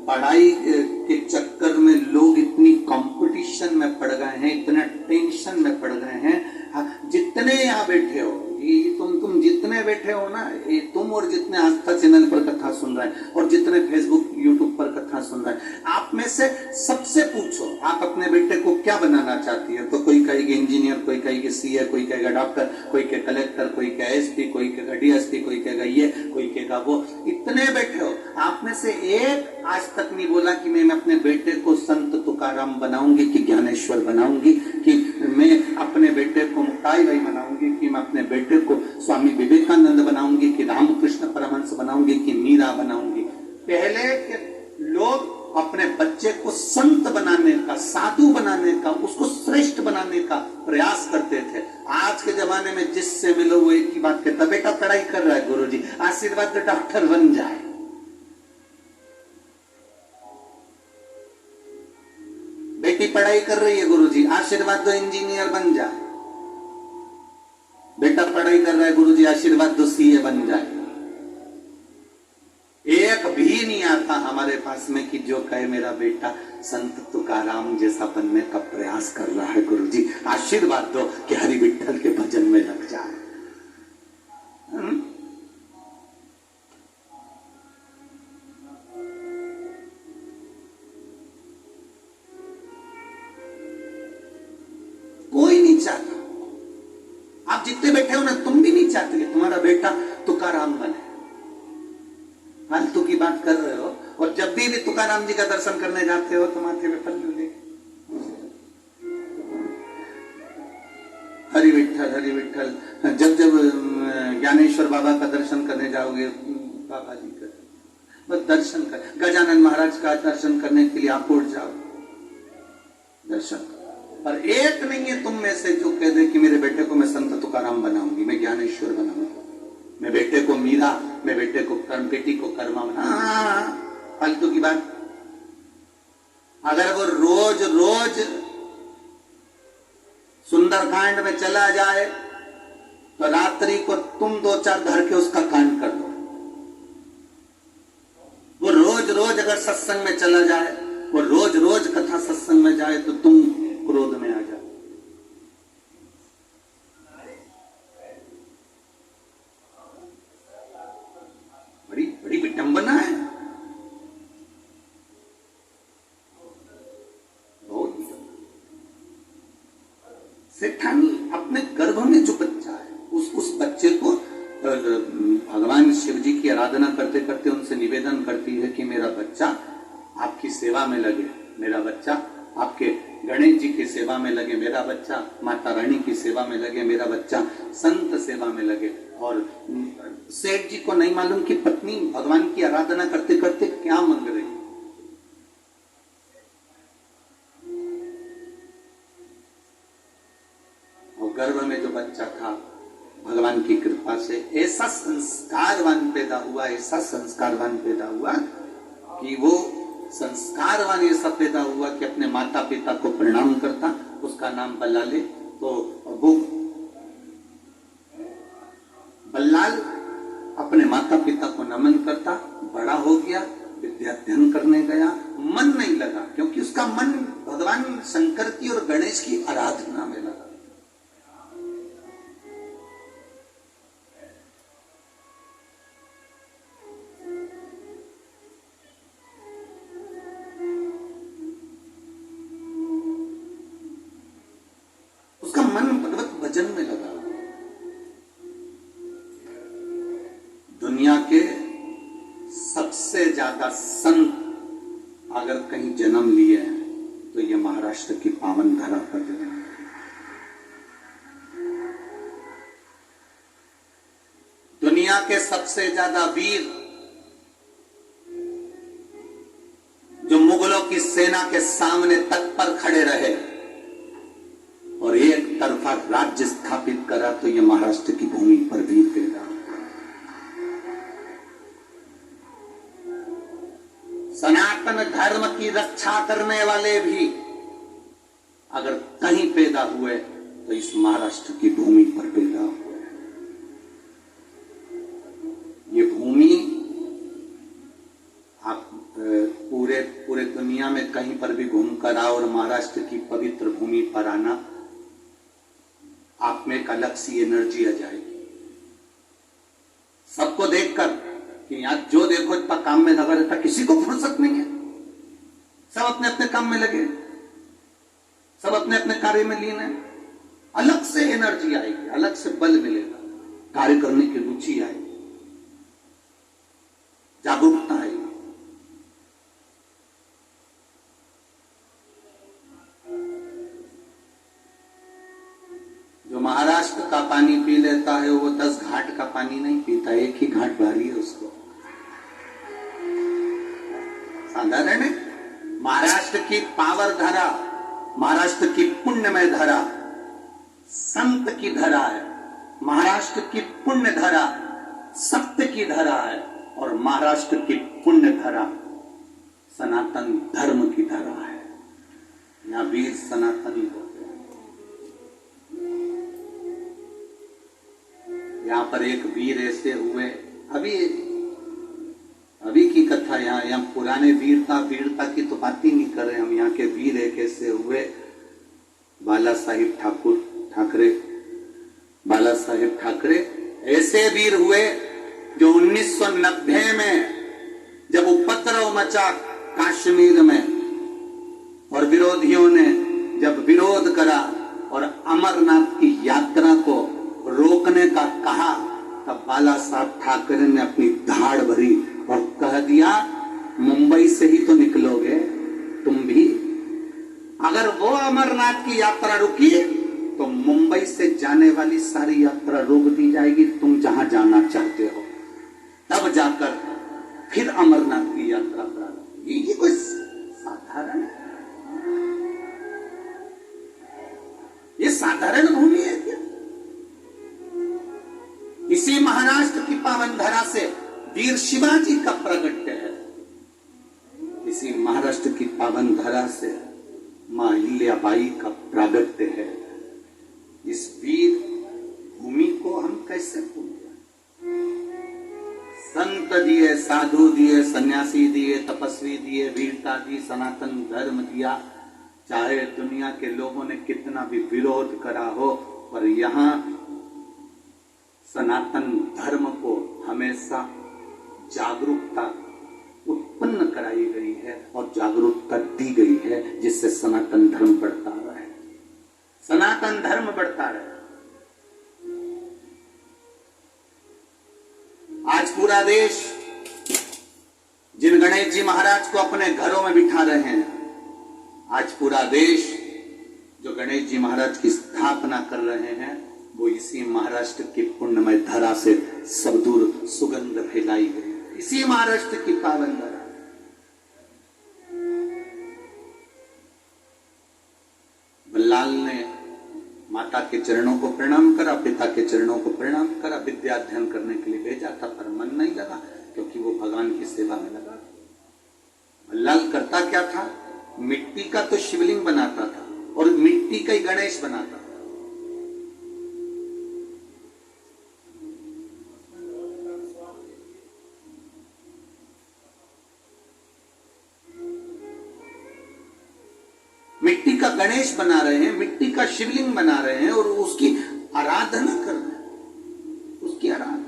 पढ़ाई के चक्कर में लोग इतनी कंपटीशन में पड़ गए हैं, इतना टेंशन में पड़ गए हैं। जितने यहाँ बैठे हो, ये तुम जितने बैठे हो ना, ये तुम और जितने आस्था चैनल पर कथा सुन रहे हैं और जितने फेसबुक यूट्यूब पर कथा सुन रहे हैं, आप में से सबसे पूछो आप अपने बेटे को क्या बनाना चाहती है। तो कोई कहेगी इंजीनियर, कोई कहेगी सीए, कोई कहेगा डॉक्टर, कोई कहे कलेक्टर, कोई कहे एसपी, कोई कहेगा डीएसपी, कोई कहेगा ये, कोई कहेगा वो। इतने बैठे हो, आप में से एक आज तक नहीं बोला कि मैं अपने बेटे को संत तुकाराम बनाऊंगी, कि ज्ञानेश्वर बनाऊंगी, कि मैं अपने बेटे को मुक्ताई भाई बनाऊंगी, कि मैं अपने बेटे को स्वामी विवेकानंद बनाऊंगी, कि रामकृष्ण परमहंस बनाऊंगी, कि मीरा बनाऊंगी। पहले के लोग अपने बच्चे को संत बनाने का, साधु बनाने का, उसको श्रेष्ठ बनाने का प्रयास करते थे। आज के जमाने में जिससे मिलो वो एक ही बात कहता, बेटा पढ़ाई कर रहा है गुरुजी, आशीर्वाद तो डॉक्टर बन जाए। बेटी पढ़ाई कर रही है गुरुजी, आशीर्वाद दो इंजीनियर बन जाए। बेटा पढ़ाई कर रहा है गुरुजी, आशीर्वाद दो सीए बन जाए। एक भी नहीं आता हमारे पास में कि जो कहे मेरा बेटा संत तुकाराम जैसा बनने का प्रयास कर रहा है गुरुजी, आशीर्वाद दो कि हरि विठ्ठल के भजन में लग जाए। कोई नहीं चाहता। आप जितने बैठे हो ना, तुम भी नहीं चाहते कि तुम्हारा बेटा तुकाराम बने। फालतू की बात कर रहे हो। और जब भी तुकाराम जी का दर्शन करने जाते हो तो माथे पे पल्लू ले, हरि विठ्ठल हरि विठ्ठल। जब जब ज्ञानेश्वर बाबा का दर्शन करने जाओगे, बाबा जी का बस दर्शन कर, गजानन महाराज का दर्शन करने के लिए आप उठ जाओ, दर्शन। पर एक नहीं है तुम में से जो कह दे कि मेरे बेटे को मैं संत तुकाराम बनाऊंगी, मैं ज्ञानेश्वर बनाऊंगी, मैं बेटे को मीरा, मैं बेटे को बेटी को कर्मा बना। फालतू की बात। अगर वो रोज रोज सुंदरकांड में चला जाए तो रात्रि को तुम 2-4 धर के उसका कांड कर दो। वो रोज रोज अगर सत्संग में चला जाए, वो रोज रोज कथा सत्संग में जाए तो तुम क्रोध में आ जाओ। बड़ी बड़ी विडंबना है, बहुत विडंबना। सेठानी अपने गर्भ में जो बच्चा है, उस बच्चे को भगवान शिव जी की आराधना करते करते उनसे निवेदन करती है कि मेरा बच्चा आपकी सेवा में लगे, मेरा बच्चा आपके गणेश जी की सेवा में लगे, मेरा बच्चा माता रानी की सेवा में लगे, मेरा बच्चा संत सेवा में लगे। और सेठ जी को नहीं मालूम कि पत्नी भगवान की आराधना करते करते क्या मांग रही। और गर्भ में जो बच्चा था, भगवान की कृपा से ऐसा संस्कारवान पैदा हुआ, ऐसा संस्कारवान पैदा हुआ कि वो संस्कारवान ऐसा पैदा हुआ कि अपने माता पिता को प्रणाम करता, उसका नाम बल्लाले। तो वो बल्लाल अपने माता पिता को नमन करता, बड़ा हो गया, विद्या अध्ययन करने गया, मन नहीं लगा क्योंकि उसका मन भगवान शंकर की और गणेश की आराधना में लगा। दुनिया के सबसे ज्यादा संत अगर कहीं जन्म लिए हैं तो ये महाराष्ट्र की पावन धरा पर जन्म। दुनिया के सबसे ज्यादा वीर जो मुगलों की सेना के सामने तत्पर खड़े रहे और एक तरफा राज्य स्थापित करा, तो ये महाराष्ट्र की भूमि पर वीर पैदा। सनातन धर्म की रक्षा करने वाले भी अगर कहीं पैदा हुए तो इस महाराष्ट्र की भूमि पर पैदा हुए। ये भूमि पूरे पूरे दुनिया में कहीं पर भी घूम कर आओ और महाराष्ट्र की पवित्र भूमि पर आना, आप में एक अलग सी एनर्जी आ जाएगी। सबको देखकर कि यहां जो देखो इतना काम में लगा रहता, किसी को फुर्सत नहीं है, सब अपने अपने काम में लगे, सब अपने अपने कार्य में लीन है। अलग से एनर्जी आएगी, अलग से बल मिलेगा, कार्य करने की रुचि आएगी, जागरूकता आएगी। जो महाराष्ट्र का पानी पी लेता है वो 10 घाट का पानी नहीं पीता, एक ही घाट भारी है उसको। साधारण है। महाराष्ट्र की पावर धारा, महाराष्ट्र की पुण्यमय धारा संत की धारा है, महाराष्ट्र की पुण्य धारा सत्य की धारा है, और महाराष्ट्र की पुण्य धारा सनातन धर्म की धारा है। यहां वीर सनातनी होते हैं। यहां पर एक वीर ऐसे हुए, अभी की कथा, यहाँ पुराने वीरता की तो बात ही नहीं कर रहे हम। यहाँ के वीर एक ऐसे हुए, बाला साहिब ठाकरे ऐसे वीर हुए जो 1990 में जब उपद्रव मचा कश्मीर में और विरोधियों ने जब विरोध करा और अमरनाथ की यात्रा को रोकने का कहा, तब बाला साहब ठाकरे ने अपनी धाड़ भरी और कह दिया, मुंबई से ही तो निकलोगे तुम भी, अगर वो अमरनाथ की यात्रा रुकी तो मुंबई से जाने वाली सारी यात्रा रोक दी जाएगी, तुम जहां जाना चाहते हो। तब जाकर फिर अमरनाथ की यात्रा प्रारंभ। ये कोई साधारण है? ये साधारण भूमि है क्या? इसी महाराष्ट्र की पावन धरा से वीर शिवाजी का प्रगट्य है। इसी महाराष्ट्र की पावन धरा से मां अहिल्याबाई का प्रागट्य है। इस वीर भूमि को हम कैसे भूल जाए? संत दिए, साधु दिए, सन्यासी दिए, तपस्वी दिए, वीरता दी, सनातन धर्म दिया। चाहे दुनिया के लोगों ने कितना भी विरोध करा हो, पर यहां सनातन धर्म को हमेशा जागरूकता उत्पन्न कराई गई है और जागरूकता दी गई है, जिससे सनातन धर्म बढ़ता रहे, सनातन धर्म बढ़ता रहे। आज पूरा देश जिन गणेश जी महाराज को अपने घरों में बिठा रहे हैं, आज पूरा देश जो गणेश जी महाराज की स्थापना कर रहे हैं, वो इसी महाराष्ट्र की पुण्यमय धरा से सब दूर सुगंध फैलाई गई, इसी महाराष्ट्र की पावन धरा। बल्लाल ने माता के चरणों को प्रणाम करा, पिता के चरणों को प्रणाम करा, विद्या अध्ययन करने के लिए भेजा था, पर मन नहीं लगा क्योंकि वो भगवान की सेवा में लगा। बल्लाल करता क्या था? मिट्टी का तो शिवलिंग बनाता था और मिट्टी का ही गणेश बनाता था। मिट्टी का गणेश बना रहे हैं, मिट्टी का शिवलिंग बना रहे हैं और उसकी आराधना कर रहे हैं, उसकी आराधना।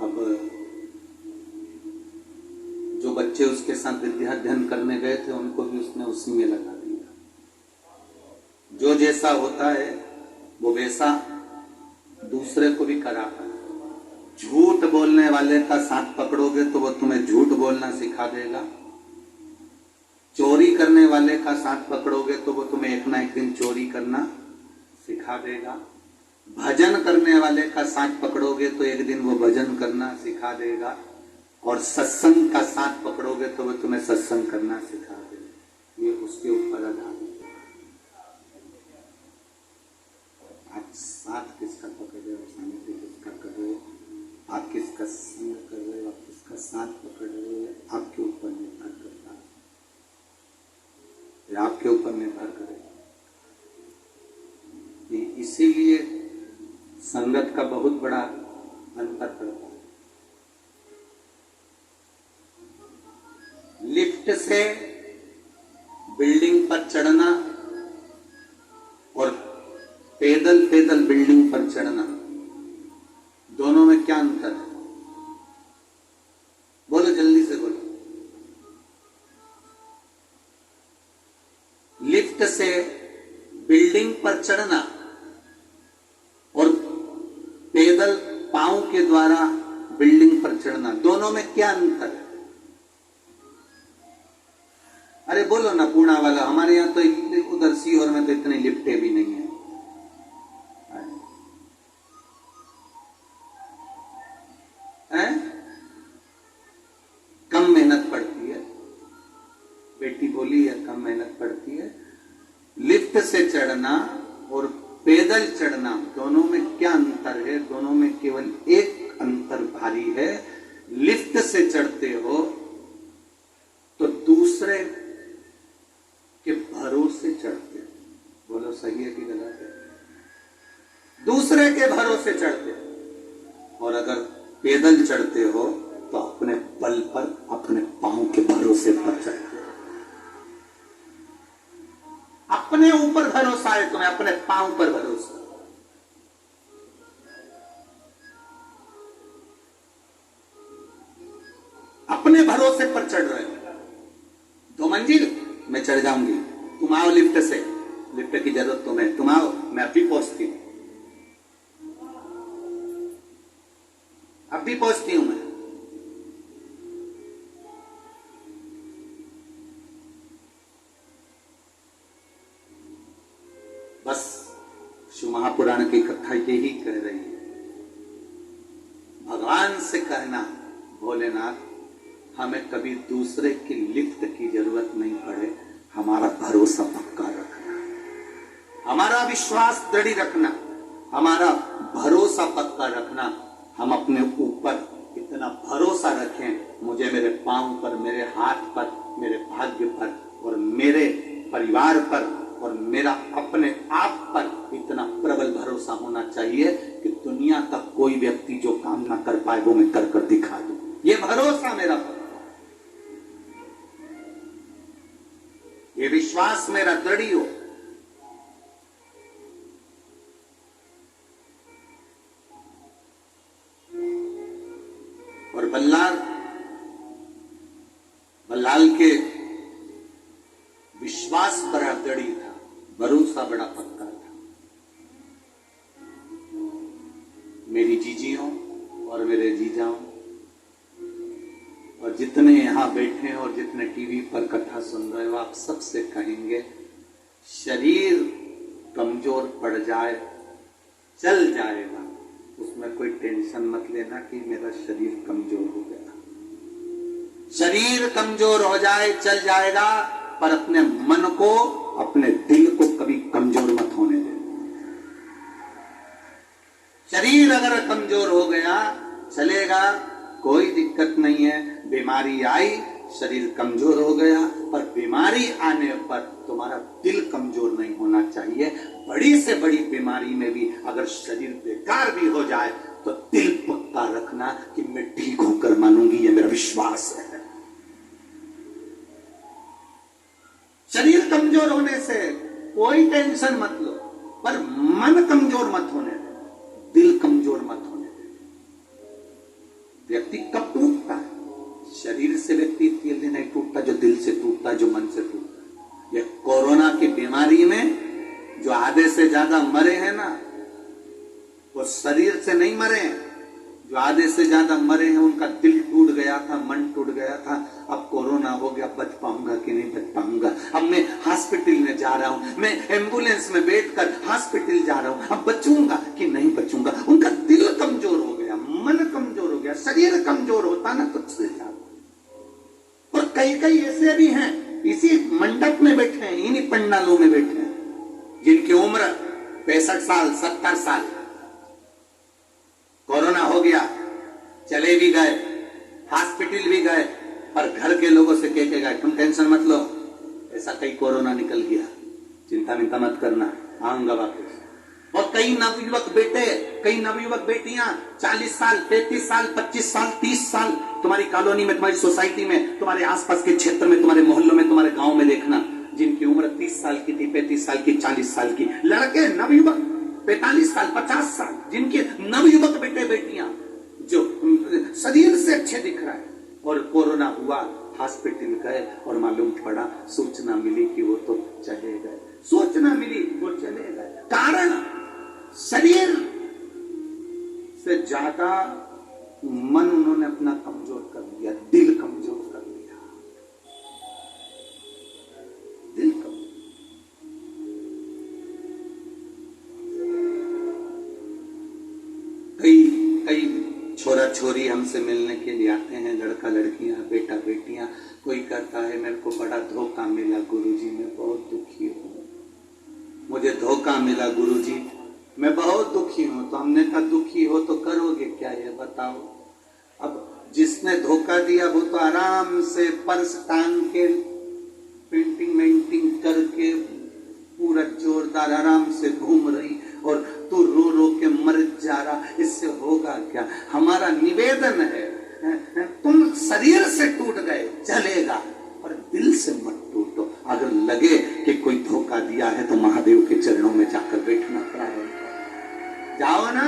अब जो बच्चे उसके साथ विद्या अध्ययन करने गए थे, उनको भी उसने उसी में लगा दिया। जो जैसा होता है वो वैसा दूसरे को भी कराता है। झूठ बोलने वाले का साथ पकड़ोगे तो वो तुम्हें झूठ बोलना सिखा देगा। चोरी करने वाले का साथ पकड़ोगे तो वो तुम्हें एक ना एक दिन चोरी करना सिखा देगा। भजन करने वाले का साथ पकड़ोगे तो एक दिन वो भजन करना सिखा देगा। और सत्संग का साथ पकड़ोगे तो वो तुम्हें सत्संग करना सिखा देगा। ये उसके ऊपर आधारित है। आप साथ किसका पकड़ रहे हो, सानिध्य किसका कर रहे हो, आप किसका संग कर रहे हो, आप किसका साथ पकड़ रहे हो, आपके ऊपर निर्भर करता है, ये आपके ऊपर निर्भर करेगा। इसीलिए संगत का बहुत बड़ा अंतर पड़ता है। लिफ्ट से बिल्डिंग पर चढ़ना और पैदल पैदल बिल्डिंग पर चढ़ना, दोनों में क्या अंतर है? बोलो, जल्दी से बोलो। लिफ्ट से बिल्डिंग पर चढ़ना और पैदल पांव के द्वारा बिल्डिंग पर चढ़ना, दोनों में क्या अंतर है? अरे बोलो ना पूर्णा वाला, हमारे यहां तो उधर सीहोर में तो इतनी लिफ्टें भी नहीं है। कम मेहनत पड़ती है, बेटी बोली है कम मेहनत पड़ती है। लिफ्ट से चढ़ना और पैदल चढ़ना, दोनों में क्या अंतर है? दोनों में केवल एक अंतर भारी है। लिफ्ट से चढ़ते हो तो दूसरे के भरोसे चढ़ते हो। बोलो सही है कि गलत है? दूसरे के भरोसे चढ़ते हो। और अगर पैदल चढ़ते हो तो अपने बल पर, अपने पांव के भरोसे पर चढ़ते हो। अपने ऊपर भरोसा है तुम्हें, अपने पांव पर भरोसा। अपने भरोसे पर चढ़ रहे हो। 2 मंजिल मैं चढ़ जाऊंगी, तुम आओ लिफ्ट से, लिफ्ट की जरूरत तुम्हें, तुम आओ, मैं अभी पहुंचती हूं, अभी पहुंचती हूं मैं। बस शिव महापुराण की कथा यही कह रही है। भगवान से कहना, भोलेनाथ हमें कभी दूसरे की लिफ्ट की जरूरत नहीं पड़े, हमारा भरोसा पक्का रखना, हमारा विश्वास दृढ़ रखना, हमारा भरोसा पक्का रखना। हम अपने ऊपर इतना भरोसा रखें, मुझे मेरे पांव पर, मेरे हाथ पर, मेरे भाग्य पर और मेरे परिवार पर और मेरा अपने आप पर इतना प्रबल भरोसा होना चाहिए कि दुनिया का कोई व्यक्ति जो काम ना कर पाए वो मैं कर कर दिखा दूं। ये भरोसा मेरा पक्का, ये विश्वास मेरा दृढ़ हो। और बल्लाल के विश्वास बड़ा दृढ़ था, भरोसा बड़ा पक्का था। मेरी जीजियों और मेरे जीजाओं और जितने यहां बैठे हैं और जितने टीवी पर कथा सुन रहे हो, आप सबसे कहेंगे शरीर कमजोर पड़ जाए चल जाएगा, उसमें कोई टेंशन मत लेना कि मेरा शरीर कमजोर हो गया। शरीर कमजोर हो जाए चल जाएगा, पर अपने मन को, अपने दिल को कभी कमजोर मत होने दे। शरीर अगर कमजोर हो गया चलेगा, कोई दिक्कत नहीं है। बीमारी आई, शरीर कमजोर हो गया, पर बीमारी आने पर तुम्हारा दिल कमजोर नहीं होना चाहिए। बड़ी से बड़ी बीमारी में भी अगर शरीर बेकार भी हो जाए तो दिल पक्का रखना कि मैं ठीक होकर मानूंगी, ये मेरा विश्वास है। शरीर कमजोर होने से कोई टेंशन मत लो, पर मन कमजोर मत होने दे, दिल कमजोर मत होने दे। व्यक्ति कब टूटता है? शरीर से व्यक्ति इसलिए नहीं टूटता जो दिल से टूटता, जो मन से टूटता। ये कोरोना की बीमारी में जो आधे से ज्यादा मरे हैं ना, वो शरीर से नहीं मरे हैं। जो आधे से ज्यादा मरे हैं उनका दिल टूट गया था, मन टूट गया था। अब कोरोना हो गया, बच पाऊंगा कि नहीं बच पाऊंगा। अब मैं हॉस्पिटल में जा रहा हूं, मैं एम्बुलेंस में बैठकर हॉस्पिटल जा रहा हूं, अब बचूंगा कि नहीं बचूंगा। उनका दिल कमजोर हो गया, मन कमजोर हो गया। शरीर कमजोर होता ना तो चल जाता। और कई कई ऐसे भी हैं, इसी मंडप में बैठे हैं, इन्हीं पंडालों में बैठे हैं, जिनकी उम्र 65 साल 70 साल। कोरोना हो गया, चले भी गए, हॉस्पिटल भी गए, पर घर के लोगों से कह के गए तुम टेंशन मत लो, ऐसा कहीं कोरोना निकल गया, चिंता मिंता मत करना, आऊंगा वापस। और कई नवयुवक बेटे, कई नवयुवक बेटियां 40 साल, 33 साल, 25 साल, 30 साल, तुम्हारी कॉलोनी में, तुम्हारी सोसाइटी में, तुम्हारे आसपास के क्षेत्र में, तुम्हारे मोहल्लों में, तुम्हारे गांव में देखना, जिनकी उम्र 30 साल की थी, 35 साल की, 40 साल की, लड़के नवयुवक 45 साल, 50 साल, जिनके नवयुवक बेटे बेटियां जो शरीर से अच्छे दिख रहा है, और कोरोना हुआ, हॉस्पिटल गए और मालूम पड़ा, सूचना मिली कि वो तो चले गए, सूचना मिली वो चले गए। कारण शरीर से ज्यादा मन उन्होंने अपना कमजोर कर लिया, दिल कमजोर कर लिया, दिल कमजोर। कई छोरा छोरी हमसे मिलने के लिए आते हैं, लड़का लड़कियां, बेटा बेटियां, कोई कहता है मेरे को बड़ा धोखा मिला गुरुजी, मैं बहुत दुखी हूं, मुझे धोखा मिला गुरुजी, मैं बहुत दुखी हूं। तो हमने कहा दुखी हो तो करोगे क्या, ये बताओ। अब जिसने धोखा दिया वो तो आराम से पर्स टांग के पेंटिंग मेंटिंग करके पूरा जोरदार आराम से घूम रही, और तू रो रो के मर जा रहा, इससे होगा क्या। हमारा निवेदन है तुम शरीर से टूट गए चलेगा, पर दिल से मत टूटो। अगर लगे कि कोई धोखा दिया है तो महादेव के चरणों में जाकर बैठना है, जाओ ना।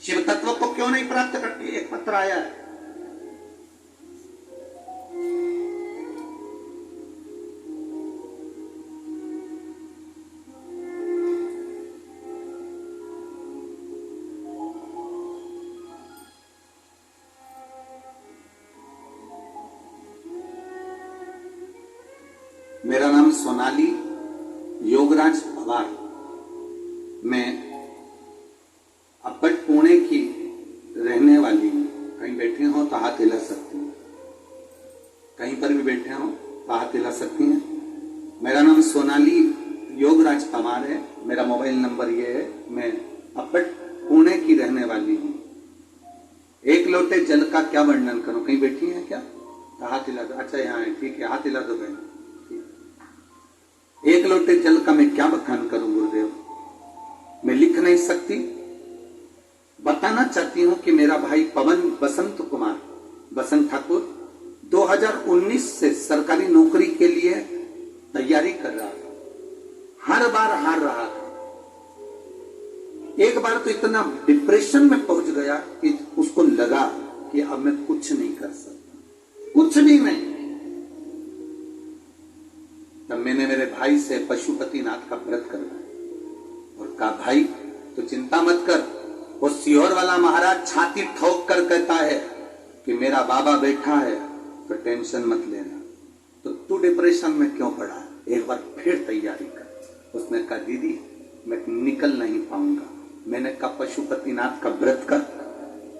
शिव तत्व को क्यों नहीं प्राप्त करती। एक पत्र आया है, मेरा नाम सोनाली योगराज पवार, मैं अब्बट पुणे की रहने वाली हूं। कहीं बैठे हो तो हाथ हिला सकती हैं, कहीं पर भी बैठे हो तो हाथ हिला सकती हैं। मेरा नाम सोनाली योगराज पवार है, मेरा मोबाइल नंबर ये है, मैं अब्बट पुणे की रहने वाली हूं। एक लोटे जल का क्या वर्णन करूं। कहीं बैठी हैं क्या, तो हाथ हिला दो। अच्छा यहाँ है, ठीक है, हाथ हिला दो बहन। एक लोटे जल का मैं क्या बखान करूं गुरुदेव, मैं लिख नहीं सकती। बताना चाहती हूं कि मेरा भाई पवन बसंत कुमार बसंत ठाकुर 2019 से सरकारी नौकरी के लिए तैयारी कर रहा था, हर बार हार रहा था। एक बार तो इतना डिप्रेशन में पहुंच गया कि उसको लगा कि अब मैं कुछ नहीं कर सकता, कुछ भी नहीं। तब मैंने मेरे भाई से पशुपतिनाथ का व्रत करवाया और कहा भाई तो चिंता मत कर, वो सीहोर वाला महाराज छाती ठोक कर कहता है कि मेरा बाबा बैठा है, तो टेंशन मत लेना। तो तू डिप्रेशन में क्यों पड़ा, एक बार फिर तैयारी कर। उसने कहा दीदी मैं निकल नहीं पाऊंगा। मैंने कहा पशुपतिनाथ का व्रत कर,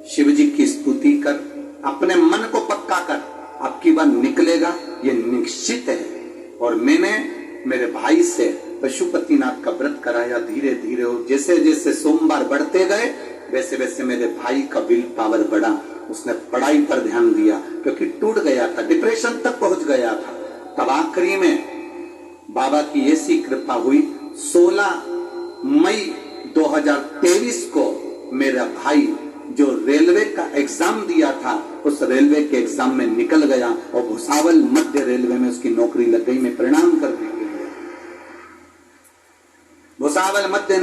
शिव जी की स्तुति कर, अपने मन को पक्का कर, अब की बार निकलेगा, ये निश्चित है। और मैंने मेरे भाई से पशुपतिनाथ का व्रत कराया। धीरे धीरे जैसे जैसे सोमवार बढ़ते गए वैसे वैसे मेरे भाई का विल पावर बढ़ा। उसने पढ़ाई पर ध्यान दिया क्योंकि टूट गया था, डिप्रेशन तक पहुंच गया था। तब आखिरी में बाबा की ऐसी कृपा हुई, 16 मई 2023 को मेरा भाई जो रेलवे का एग्जाम दिया था उस रेलवे के एग्जाम में निकल गया और भुसावल मध्य रेलवे में उसकी नौकरी लग गई। मैं प्रणाम करने के लिए भुसावल मध्य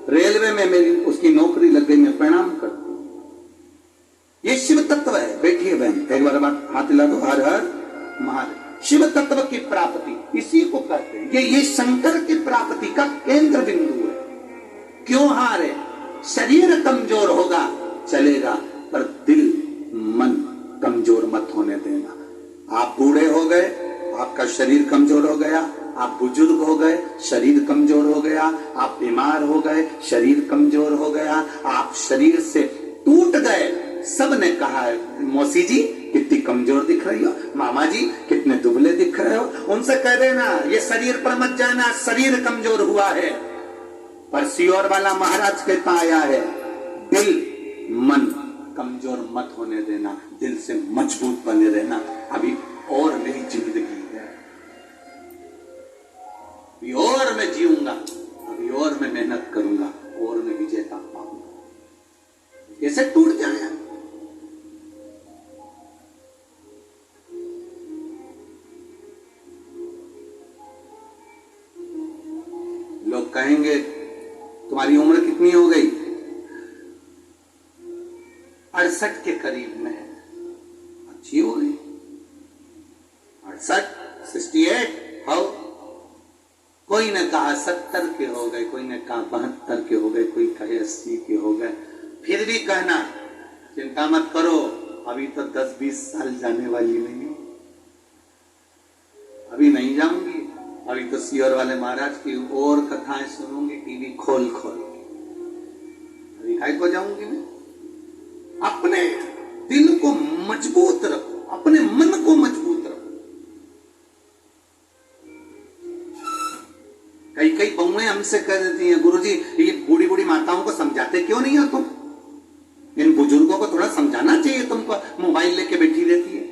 रेलवे में मेरी उसकी नौकरी लग गई, मैं प्रणाम करती हूं। ये शिव तत्व है। बैठिए बहन, एक बार हाथ हिला दो। हर हर महादेव। शिव तत्व की प्राप्ति इसी को कहते हैं। ये शंकर की प्राप्ति का केंद्र बिंदु है। क्यों हारे, शरीर कमजोर होगा चलेगा, पर दिल मन कमजोर मत होने देना। आप बूढ़े हो गए, आपका शरीर कमजोर हो गया, आप बुजुर्ग हो गए, शरीर कमजोर हो गया, आप बीमार हो गए, शरीर कमजोर हो गया, आप शरीर से टूट गए। सबने कहा है मौसी जी कितनी कमजोर दिख रही हो, मामा जी कितने दुबले दिख रहे हो। उनसे कह देना ये शरीर पर मत जाना, शरीर कमजोर हुआ है। पर सीहोर वाला महाराज कहता आया है दिल मन कमजोर मत होने देना, दिल से मजबूत बने रहना। अभी और मेरी जिंदगी है, अभी और मैं जीऊंगा, अभी और मैं मेहनत करूंगा और मैं विजेता पाऊंगा। कैसे टूट जाए? लोग कहेंगे तुम्हारी उम्र कितनी हो गई? 68 के करीब में है। अच्छी हो गई 68, 68। हाउ? कोई ने कहा 70 के हो गए, कोई ने कहा 72 के हो गए, कोई कहे 80 के हो गए। फिर भी कहना चिंता मत करो, अभी तो 10-20 साल जाने वाली नहीं हो। अभी नहीं जाऊंगी, अभी तो सियोर वाले महाराज की और कथाएं सुनूंगी टीवी खोल खोल। अभी काय को जाऊंगी मैं? अपने दिल को मजबूत रखो, अपने मन को मजबूत रखो। कई बहुएं हमसे कह देती हैं, गुरुजी ये बूढ़ी बूढ़ी माताओं को समझाते क्यों नहीं हो तुम? इन बुजुर्गों को थोड़ा समझाना चाहिए, तुमको मोबाइल लेके बैठी रहती है।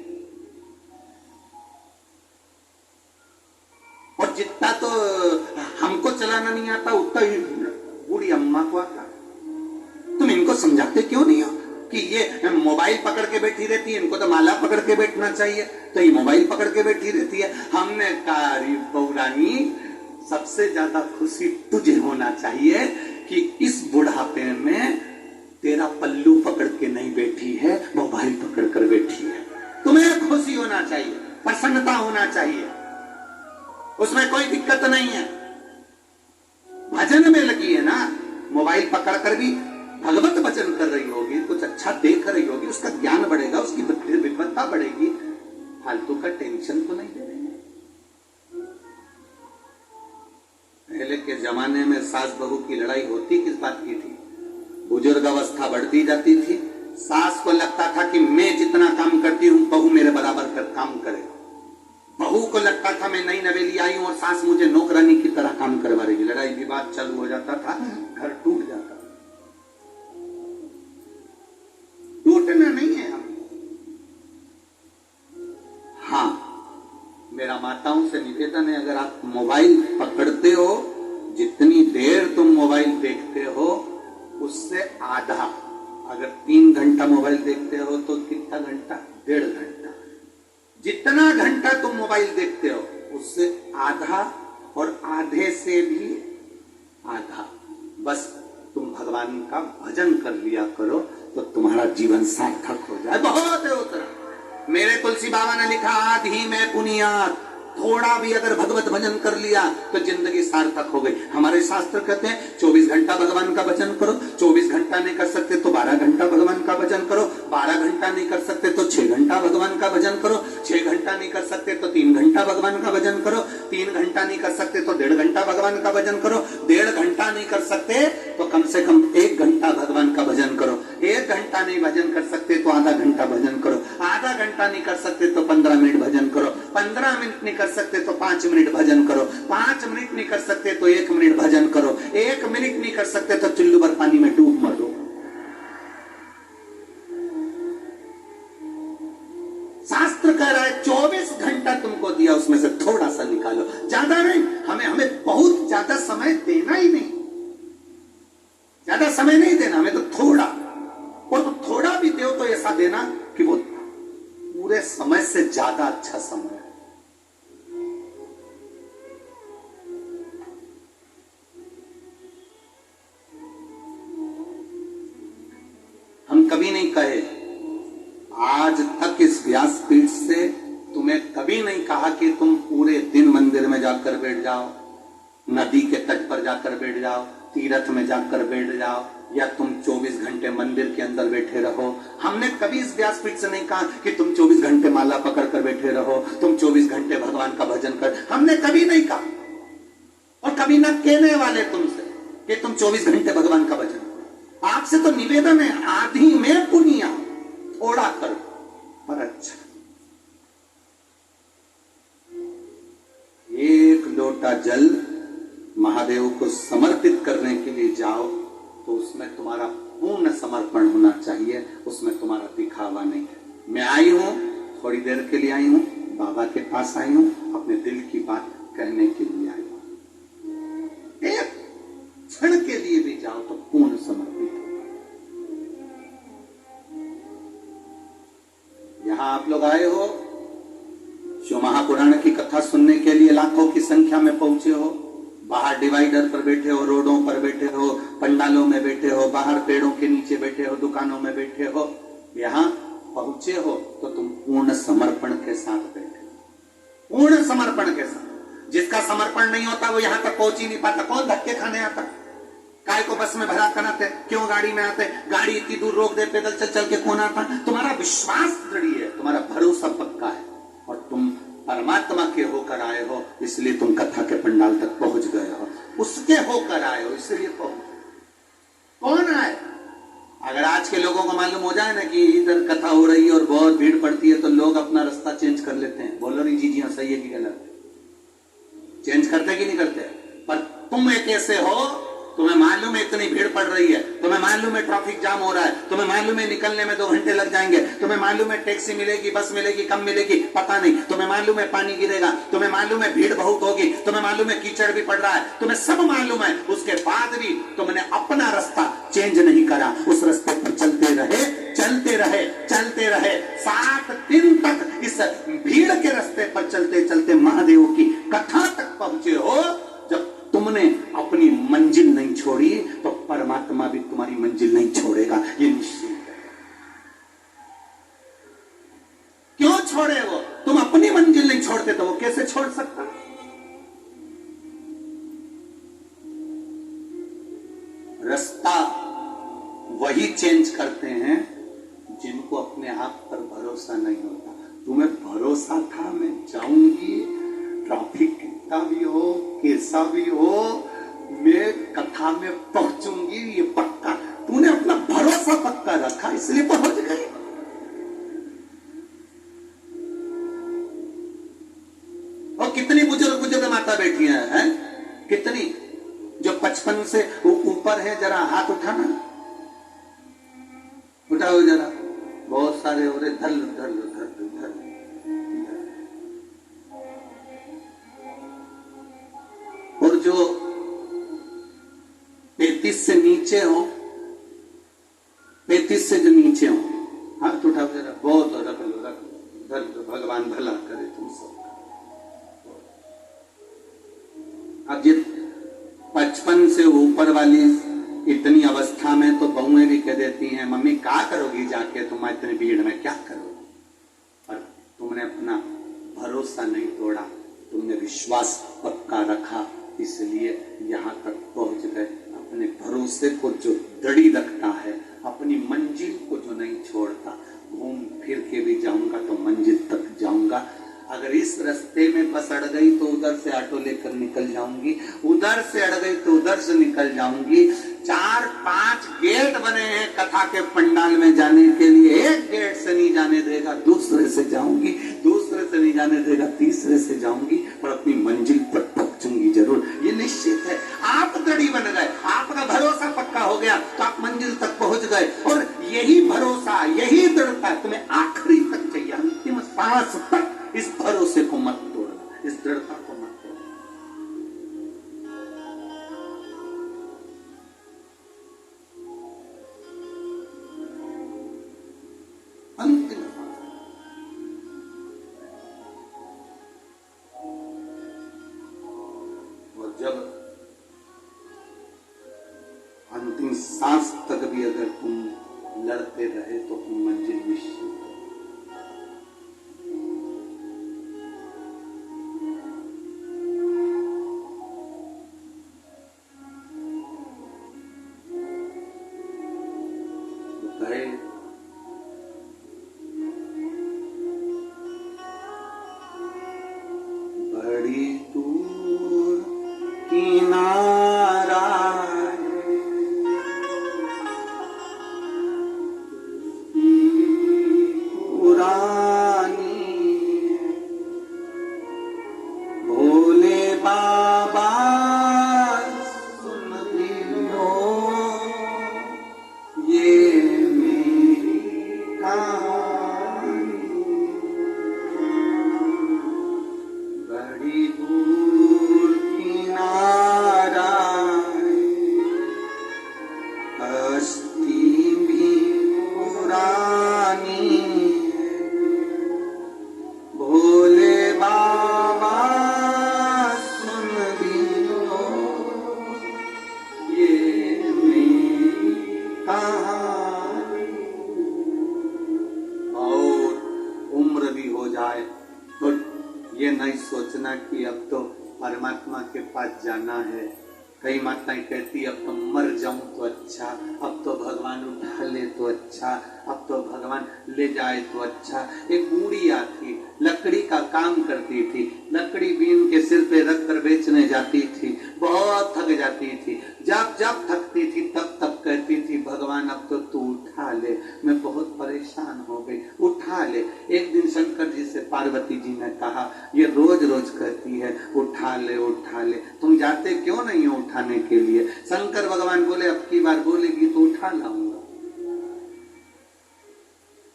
और जितना तो हमको चलाना नहीं आता उतना ही बूढ़ी अम्मा को आता। तुम इनको समझाते क्यों नहीं हो कि ये मोबाइल पकड़ के बैठी रहती है, इनको तो माला पकड़ के बैठना चाहिए, तो ये मोबाइल पकड़ के बैठी रहती है। हमने कहा बहुरानी, सबसे ज्यादा खुशी तुझे होना चाहिए कि इस बुढ़ापे में तेरा पल्लू पकड़ के नहीं बैठी है, मोबाइल पकड़ कर बैठी है। तुम्हें खुशी होना चाहिए, प्रसन्नता होना चाहिए, उसमें कोई दिक्कत नहीं है। भजन में लगी है ना, मोबाइल पकड़ कर भी भगवत भजन कर रही होगी, कुछ अच्छा देख रही होगी, उसका ज्ञान बढ़ेगा, उसकी विद्वत्ता बढ़ेगी। फालतू का टेंशन तो नहीं दे रही है। पहले के जमाने में सास बहू की लड़ाई होती किस बात की थी? बुजुर्ग अवस्था बढ़ती जाती थी, सास को लगता था कि मैं जितना काम करती हूं बहू मेरे बराबर कर काम करे। बहू को लगता था मैं नई नवेली आई हूं और सास मुझे नौकरानी की तरह काम करवा रही। लड़ाई विवाद चालू हो जाता था, घर टूट जाता। टूटना नहीं है हम। हाँ, मेरा माताओं से निवेदन है, अगर आप मोबाइल पकड़ते हो, जितनी देर तुम मोबाइल देखते हो उससे आधा, अगर 3 घंटा मोबाइल देखते हो तो कितना घंटा? 1.5 घंटा। जितना घंटा तुम मोबाइल देखते हो उससे आधा, और आधे से भी आधा बस तुम भगवान का भजन कर लिया करो तो तुम्हारा जीवन सार्थक हो जाए। बहुत है उतना। मेरे तुलसी बाबा ने लिखा, आधी में पुनियात, थोड़ा भी अगर भगवत भजन कर लिया तो जिंदगी सार्थक हो गई। हमारे शास्त्र कहते हैं 24 घंटा भगवान का भजन करो, 24 घंटा नहीं कर सकते तो 12 घंटा भगवान का भजन करो, 12 घंटा नहीं कर सकते तो 6 घंटा भगवान का भजन करो, 6 घंटा नहीं कर सकते तो 3 घंटा भगवान का भजन करो, 3 घंटा नहीं कर सकते तो 1.5 घंटा भगवान का भजन करो, 1.5 घंटा नहीं कर सकते तो कम से कम 1 घंटा भगवान का भजन करो, 1 घंटा नहीं भजन कर सकते तो आधा घंटा भजन करो, आधा घंटा नहीं कर सकते तो 15 मिनट भजन करो, 15 मिनट नहीं कर सकते तो 5 मिनट भजन करो, 5 मिनट नहीं कर सकते तो 1 मिनट भजन करो, 1 मिनट नहीं कर सकते तो चुल्लू भर पानी में डूब मरो। शास्त्र कह रहा है 24 घंटा तुमको दिया, उसमें से थोड़ा सा निकालो, ज्यादा नहीं। हमें बहुत ज्यादा समय देना ही नहीं, ज्यादा समय नहीं देना हमें, तो थोड़ा, और तो थोड़ा भी दो तो ऐसा देना कि वो पूरे समय से ज्यादा अच्छा समय है। हम कभी नहीं कहे, आज तक इस व्यासपीठ से तुम्हें कभी नहीं कहा कि तुम पूरे दिन मंदिर में जाकर बैठ जाओ, नदी के तट पर जाकर बैठ जाओ, तीर्थ में जाकर बैठ जाओ, या तुम 24 घंटे मंदिर के अंदर बैठे रहो। हमने कभी इस व्यासपीठ से नहीं कहा कि तुम 24 घंटे माला पकड़ कर बैठे रहो, तुम 24 घंटे भगवान का भजन कर। हमने कभी नहीं कहा, और कभी न कहने वाले तुमसे कि तुम 24 घंटे भगवान का भजन करो। आपसे तो निवेदन है, आधी में पुनिया, थोड़ा करो पर अच्छा। 1 लोटा जल महादेव को समर्पित करने के लिए जाओ तो उसमें तुम्हारा पूर्ण समर्पण होना चाहिए, उसमें तुम्हारा दिखावा नहीं है। मैं आई हूं, थोड़ी देर के लिए आई हूं, बाबा के पास आई हूं, अपने दिल की बात कहने के लिए आई हूं। क्षण के लिए भी जाओ तो पूर्ण समर्पित हो। यहां आप लोग आए हो, शिव महापुराण की कथा सुनने के लिए लाखों की संख्या में पहुंचे हो। बाहर डिवाइडर पर बैठे हो, रोडों पर बैठे हो, पंडालों में बैठे हो, बाहर पेड़ों के नीचे बैठे हो, दुकानों में बैठे हो। यहां पहुंचे हो तो तुम पूर्ण समर्पण के साथ बैठे हो, पूर्ण समर्पण के साथ। जिसका समर्पण नहीं होता वो यहां तक पहुंच ही नहीं पाता। कौन धक्के खाने आता? काय को बस में भरा कर आते, क्यों गाड़ी में आते? गाड़ी इतनी दूर रोक दे, पैदल चल चल के कौन आता? तुम्हारा विश्वास दृढ़ है, तुम्हारा भरोसा पक्का है और तुम परमात्मा के होकर आए हो, इसलिए तुम कथा के पंडाल तक पहुंच गए हो। उसके होकर आए हो इसलिए पहुंच। कौन आए? अगर आज के लोगों को मालूम हो जाए ना कि इधर कथा हो रही है और बहुत भीड़ पड़ती है तो लोग अपना रास्ता चेंज कर लेते हैं। बोलो नहीं जी, हाँ सही है कि गलत? चेंज करते कि नहीं करते? पर तुम एक ऐसे हो, तुम्हें मालूम है इतनी भीड़ पड़ रही है, तुम्हें मालूम है ट्रैफिक जाम हो रहा है, तुम्हें मालूम है निकलने में 2 घंटे लग जाएंगे, तुम्हें मालूम है टैक्सी मिलेगी, बस मिलेगी, कम मिलेगी, पता नहीं, तुम्हें मालूम है पानी गिरेगा, तुम्हें मालूम है भीड़ बहुत होगी, तुम्हें मालूम है कीचड़ भी पड़ रहा है, तुम्हें सब मालूम है। उसके बाद भी तुमने अपना रास्ता चेंज नहीं करा, उस रास्ते पर चलते रहे, चलते रहे, चलते रहे। 7 दिन तक इस भीड़ के रास्ते पर चलते चलते महादेव की कथा तक पहुंचे हो। जब तुमने अपनी मंजिल नहीं छोड़ी तो परमात्मा भी तुम्हारी मंजिल नहीं छोड़ेगा, ये निश्चित है। क्यों छोड़े वो? तुम अपनी मंजिल नहीं छोड़ते तो वो कैसे छोड़ सकता? रास्ता वही चेंज करते हैं जिनको अपने आप पर भरोसा नहीं होता। तुम्हें भरोसा था मैं जाऊंगी, ट्रैफिक कितना भी हो, कैसा भी हो, मैं कथा में पहुंचूंगी, ये पक्का। तूने अपना भरोसा पक्का रखा इसलिए पहुंच गई। और कितनी बुजुर्ग बुजुर्ग माता बैठी हैं, कितनी जो 55 से ऊपर है। जरा हाथ उठाना, उठाओ जरा। बहुत सारे हो रहे, धर धर धर धर। और जो 35 से नीचे हो, 35 से जो नीचे हो, हाथ उठाओ जरा। बहुत हो, रख लो, रख लो, धर लो, भगवान भला करे तुम सब। अब जित 55 से ऊपर वाली इतनी अवस्था में तो बहुएं भी कह देती हैं, मम्मी क्या करोगी जाके, तुम इतनी भीड़ में क्या करोगी? पर तुमने अपना भरोसा नहीं तोड़ा, तुमने विश्वास पक्का रखा, इसलिए यहां तक पहुंच गए। अपने भरोसे को जो दृढ़ रखता है, अपनी मंजिल को जो नहीं छोड़ता, घूम फिर के भी जाऊंगा तो मंजिल तक जाऊंगा। अगर इस रास्ते में बस अड़ गई तो उधर से ऑटो लेकर निकल जाऊंगी, उधर से अड़ गई तो उधर से निकल जाऊंगी। 4-5 गेट बने हैं कथा के पंडाल में जाने के लिए। एक गेट से नहीं जाने देगा, दूसरे से जाऊंगी, दूसरे से नहीं जाने देगा, तीसरे से जाऊंगी, पर अपनी मंजिल पर पहुंचूंगी जरूर, ये निश्चित है। आप दृढ़ बन गए, आपका भरोसा पक्का हो गया तो आप मंजिल तक पहुंच गए। और यही भरोसा, यही दृढ़ता तुम्हें आखिरी तक चाहिए, अंतिम सांस तक। इस भरोसे को मत तोड़ना, इस दृढ़ता को मत तोड़ना। अंतिम और जब अंतिम सांस तक भी अगर तुम लड़ते रहे तो तुम मंजिल निश्चित हो। बड़ी दूर किनारा पुरानी, भोले बाबा सुन लो ये मेरी बस्ती भी पुरानी, भोले बाबा सुन भी लो ये मेरी कहानी। और उम्र भी हो जाए तो ये नहीं सोचना कि अब तो परमात्मा के पास जाना है। कई माताएं कहती अब तो मर जाऊं तो अच्छा, अब तो भगवान उठा ले तो अच्छा, अब तो भगवान ले जाए तो अच्छा। एक बूढ़िया थी, लकड़ी का काम करती थी, लकड़ी बीन के सिर पे रख कर बेचने जाती थी, बहुत थक जाती थी। जब जब थकती थी तब तब कहती थी भगवान अब तो तू उठा ले, मैं बहुत परेशान हो गई, उठा ले। एक दिन शंकर जी से पार्वती जी ने कहा ये रोज रोज कहती है उठा ले उठा ले, तुम जाते क्यों नहीं हो उठाने के लिए? शंकर भगवान बोले अब की बार बोलेगी तो उठा लाऊंगा।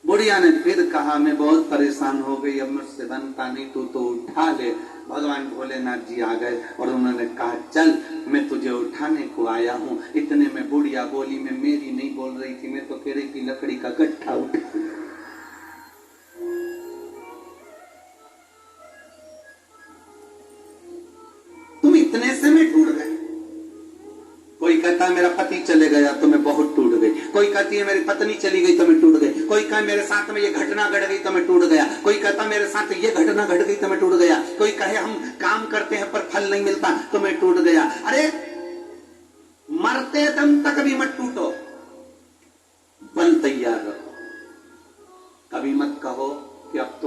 बुढ़िया ने फिर कहा मैं बहुत परेशान हो गई, अब मुझसे बनता नहीं, तू तो उठा ले। भगवान भोलेनाथ जी आ गए और उन्होंने कहा चल मैं तुझे उठाने को आया हूँ। इतने में बुढ़िया बोली, मैं मेरी नहीं बोल रही थी, मैं तो कह रही थी लकड़ी का गट्ठा उठा। तुम इतने से में टूट गए। कोई कहता है मेरा पति चले गया तो मैं बहुत टूट गई, कोई कहती है मेरी पत्नी चली गई तो मैं टूट गई, कोई कहे मेरे साथ में ये घटना घट गई तो मैं टूट गया, कोई कहता मेरे साथ ये घटना घट गई तो मैं टूट गया, कोई कहे हम काम करते हैं पर फल नहीं मिलता तो मैं टूट गया। अरे मरते दम तक भी मत टूटो, बल तैयार रखो। कभी मत कहो कि अब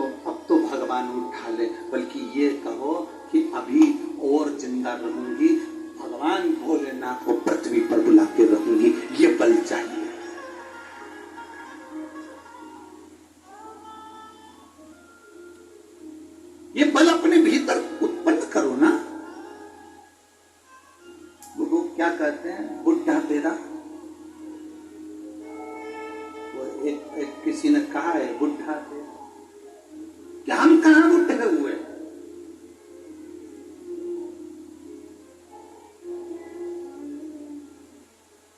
तो भगवान उठा ले, बल्कि ये कहो कि अभी और जिंदा रहूंगी, भगवान भोलेनाथ को पृथ्वी पर बुला के रहूंगी। ये बल चाहिए। ये बल अपने भीतर उत्पन्न करो ना। वो क्या कहते हैं, बुढ़ा तेरा, वो एक किसी ने कहा है बुढ़ा तेरा, क्या हम कहां बुढ़े हुए?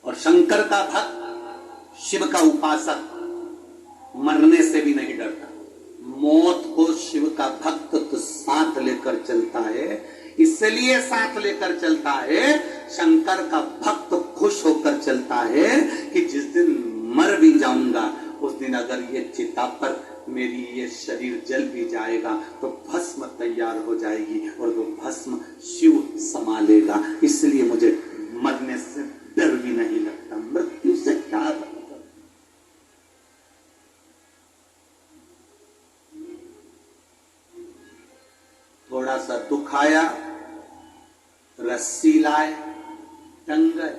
और शंकर का भक्त, शिव का उपासक मरने से भी नहीं डरता। मौत को शिव का भक्त तो साथ लेकर चलता है, इसलिए साथ लेकर चलता है। शंकर का भक्त खुश होकर चलता है कि जिस दिन मर भी जाऊंगा उस दिन अगर ये चिता पर मेरी ये शरीर जल भी जाएगा तो भस्म तैयार हो जाएगी और वो भस्म शिव संभालेगा। इसलिए मुझे मरने से डर भी नहीं लगता। मृत्यु से क्या डर? थोड़ा सा दुख आया, रस्सी लाए, टंग गए।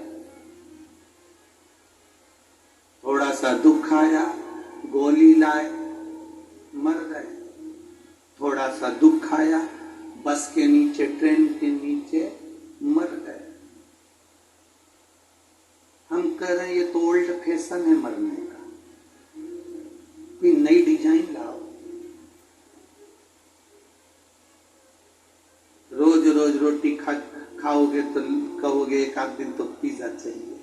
थोड़ा सा दुख आया, गोली लाए, मर गए। थोड़ा सा दुख आया, बस के नीचे, ट्रेन के नीचे मर गए। हम कह रहे हैं ये तो ओल्ड फैशन है मरने का, कोई नई डिजाइन लाओ। रोज रोज रोटी खाओगे तो कहोगे एक आध दिन तो पिज्जा चाहिए,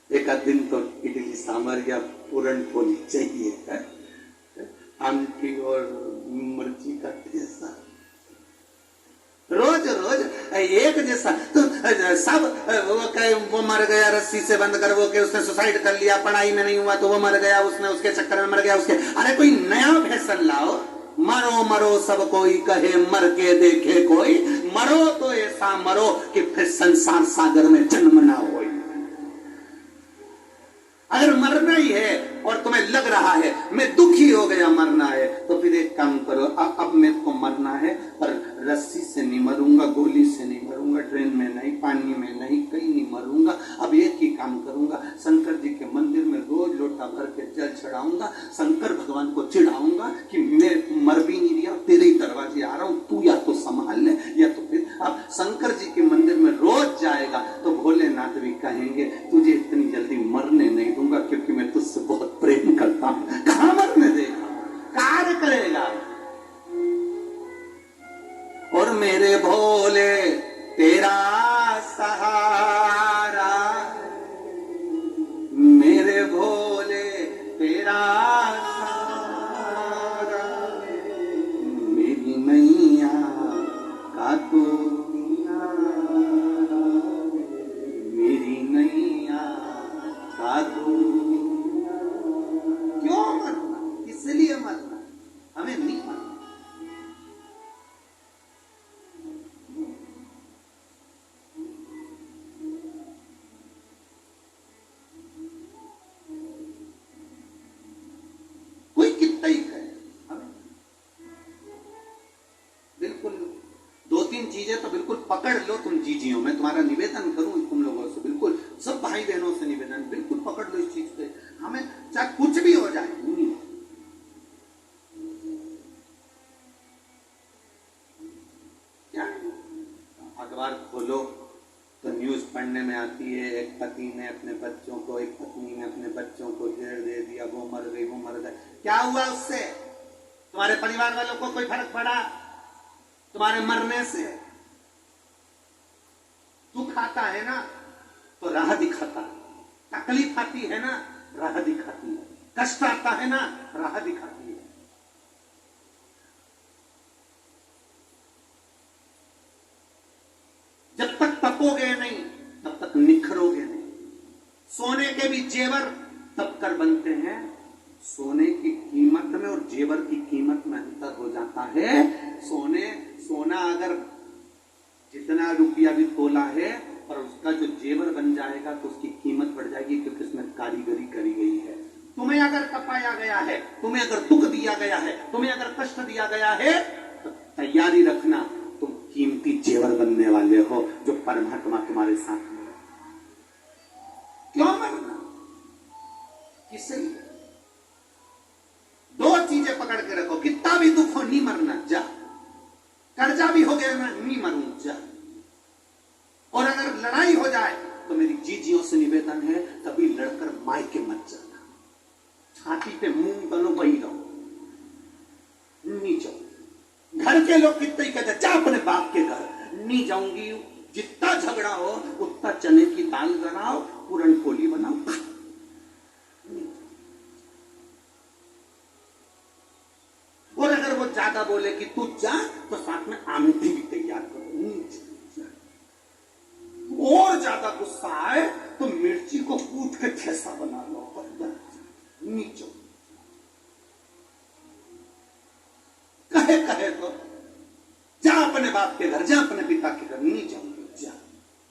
एक आध दिन तो इडली सांभर या पूरन पोली चाहिए, आमटी और मिर्ची का ठेसा। रोज रोज एक जैसा तो सब वो मर गया रस्सी से बंद कर, वो के उसने सुसाइड कर लिया, पढ़ाई में नहीं हुआ तो वो मर गया, उसने उसके चक्कर में मर गया उसके। अरे कोई नया फैशन लाओ। मरो मरो सब कोई कहे, मर के देखे कोई, मरो तो ऐसा मरो कि फिर संसार सागर में जन्म ना हो। अगर मरना ही है और तुम्हें लग रहा है मैं दुखी हो गया मरना है, तो फिर एक काम करो, अब मेरे को मरना है पर रस्सी से नहीं मरूंगा, गोली से नहीं मरूंगा, ट्रेन में नहीं, पानी में नहीं, कहीं नहीं मरूंगा। अब एक ही काम करूंगा, शंकर जी के मंदिर में रोज लोटा भर के जल चढ़ाऊंगा, शंकर भगवान को चिढ़ाऊंगा कि मैं मर भी नहीं रहा, तेरे ही दरवाजे आ रहा हूं, तू या तो संभाल ले या तो फिर। अब शंकर जी के मंदिर में रोज जाएगा तो भोलेनाथ भी कहेंगे तुझे इतनी जल्दी मरने नहीं दूंगा क्योंकि मैं तुझसे बहुत प्रेम करता हूं। कहां मरने देगा, कार्य करेगा। और मेरे भोले तेरा सहारा, मेरा सहारा, मेरी नैया का तू किनारा, मेरी नैया का तू। क्यों मरना, इसलिए मरना, हमें नहीं मरना। चीजें तो बिल्कुल पकड़ लो तुम जीजियों। मैं तुम्हारा निवेदन करूं तुम लोगों से, बिल्कुल सब भाई बहनों से निवेदन, बिल्कुल पकड़ लो इस चीज पे। हमें चाहे कुछ भी हो जाए, क्या अखबार खोलो तो न्यूज पढ़ने में आती है, एक पति ने अपने बच्चों को, एक पत्नी ने अपने बच्चों को जहर दे दिया, वो मर गई, वो मर गए। क्या हुआ उससे? तुम्हारे परिवार वालों को कोई फर्क पड़ा तुम्हारे मरने से? दुख आता है ना तो राह दिखाता है, तकलीफ आती है ना राह दिखाती है, कष्ट आता है ना राह दिखाती है। जब तक तपोगे नहीं तब तक निखरोगे नहीं। सोने के भी जेवर तब कर बनते हैं, सोने की कीमत में और जेवर की कीमत में अंतर हो जाता है। सोना अगर जितना रुपया भी तोला है, पर उसका जो जेवर बन जाएगा तो उसकी कीमत बढ़ जाएगी, क्योंकि उसमें कारीगरी करी गई है। तुम्हें अगर तपाया गया है, तुम्हें अगर दुख दिया गया है, तुम्हें अगर कष्ट दिया गया है, तो तैयारी रखना, तुम कीमती जेवर बनने वाले हो, जो परमात्मा तुम्हारे साथ में। क्यों मरना, किससे? दो चीजें पकड़ के रखो, कितना भी दुख हो नहीं मरना, जा। कर्जा भी हो गया ना, नहीं मरूं, जा। और अगर लड़ाई हो जाए तो मेरी जीजियों से निवेदन है, कभी लड़कर मायके मत जाना। छाती पे मुंह बनो, वही रहो, नहीं जाओ। घर के लोग कितने ही कहते जा अपने बाप के घर, नहीं जाऊंगी। जितना झगड़ा हो उतना चने की दाल बनाओ, पूरन पोली बनाओ। और अगर वो ज्यादा बोले कि तू जा, तो साथ में आमटी भी तैयार करो। और ज्यादा गुस्सा आए तो मिर्ची को कूट के ठेसा बना लो, नीचो। कहे तो जा अपने बाप के घर, जा अपने पिता के घर, नहीं जाऊंगी, जा।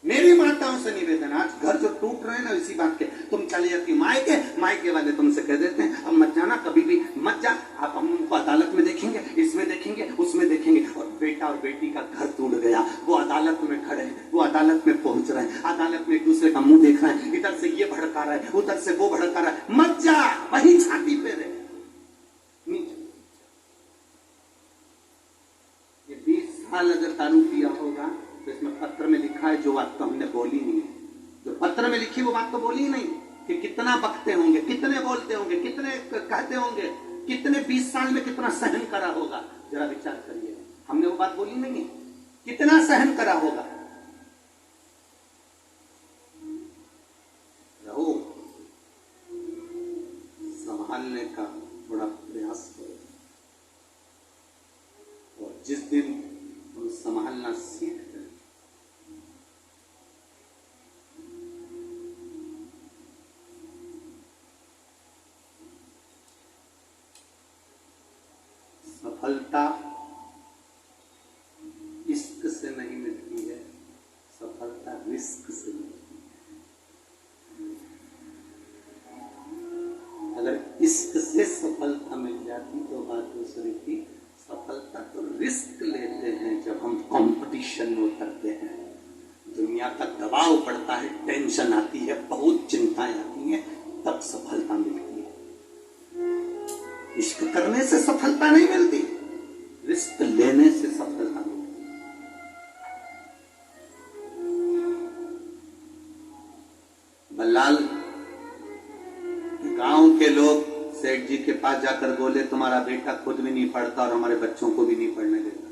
मेरी माताओं से निवेदन, आज घर जो टूट रहे हैं ना इसी बात के, तुम चले जाती मायके वाले तुमसे कह देते हैं अब मत जाना, कभी भी मत जा। आप हम उनको अदालत में देखेंगे, इसमें देखेंगे, उसमें देखेंगे। और बेटा और बेटी का घर टूट गया, वो अदालत में खड़े हैं, वो अदालत में पहुंच रहे हैं, अदालत में एक दूसरे का मुंह देख रहे हैं, इधर से ये भड़का रहा है, उधर से वो भड़का रहा है। मत जा, वही छाती पे रहे। ये 20 साल अगर दारू पिया होगा तो इसमें पत्र में लिखा है जो बात तो हमने बोली नहीं है, जो पत्र में लिखी वो बात तो बोली ही नहीं, कि कितना बकते होंगे, कितने बोलते होंगे, कितने कहते होंगे, कितने 20 साल में कितना सहन करा होगा। जरा विचार करिए, हमने वो बात बोली नहीं है, कितना सहन करा होगा। रहो, संभालने का थोड़ा प्रयास करो, और जिस दिन हम संभालना सीख गए, सफलता इश्क से नहीं मिलती है, सफलता रिस्क से मिलती है। अगर इश्क से सफलता मिल जाती तो बात दूसरी थी। सफलता तो रिस्क लेते हैं जब हम कंपटीशन में उतरते हैं, दुनिया का दबाव पड़ता है, टेंशन आती है, बहुत चिंताएं आती हैं, तब सफलता मिलती है। इश्क करने से सफलता नहीं मिलती, रिस्क लेने से सफलता मिलती है। बल्लाल गांव के लोग सेठ जी के पास जाकर बोले तुम्हारा बेटा खुद भी नहीं पढ़ता और हमारे बच्चों को भी नहीं पढ़ने देता।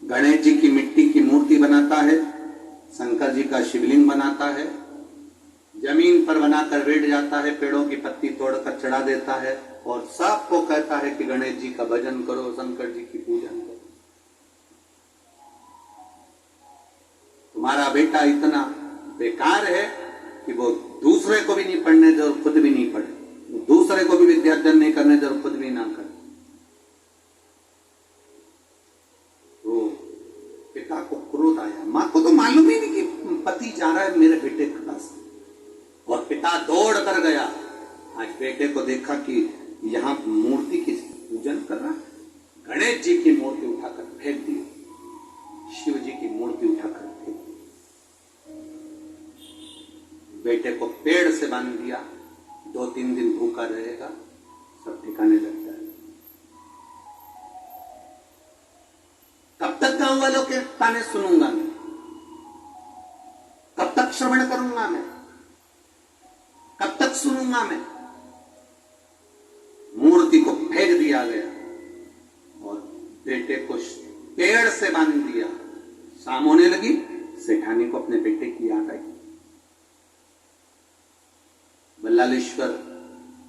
गणेश जी की मिट्टी की मूर्ति बनाता है, शंकर जी का शिवलिंग बनाता है, जमीन पर बनाकर बैठ जाता है, पेड़ों की पत्ती तोड़कर चढ़ा देता है और सबको कहता है कि गणेश जी का भजन करो, शंकर जी की पूजन करो। तुम्हारा बेटा इतना बेकार है कि वो दूसरे को भी नहीं पढ़ने दे और खुद भी नहीं पढ़े, दूसरे को भी विद्यार्जन नहीं करने दे और खुद भी ना करे। तो पिता को क्रोध आया। मां को तो मालूम ही नहीं कि पति जा रहा है मेरे बेटे के पास, और पिता दौड़ कर गया। आज बेटे को देखा कि यहां मूर्ति की पूजन कर रहा, गणेश जी की मूर्ति उठाकर फेंक दी, शिव जी की मूर्ति उठाकर फेंक दी। बेटे को पेड़ से बांध दिया, 2-3 दिन भूखा रहेगा, सब ठिकाने लग जाएगा। कब तक गांव वालों के ताने सुनूंगा मैं? कब तक श्रवण करूंगा मैं? कब तक सुनूंगा मैं? मूर्ति को फेंक दिया गया और बेटे को पेड़ से बांध दिया। शाम होने लगी, सेठानी को अपने बेटे की याद आई। बल्लालेश्वर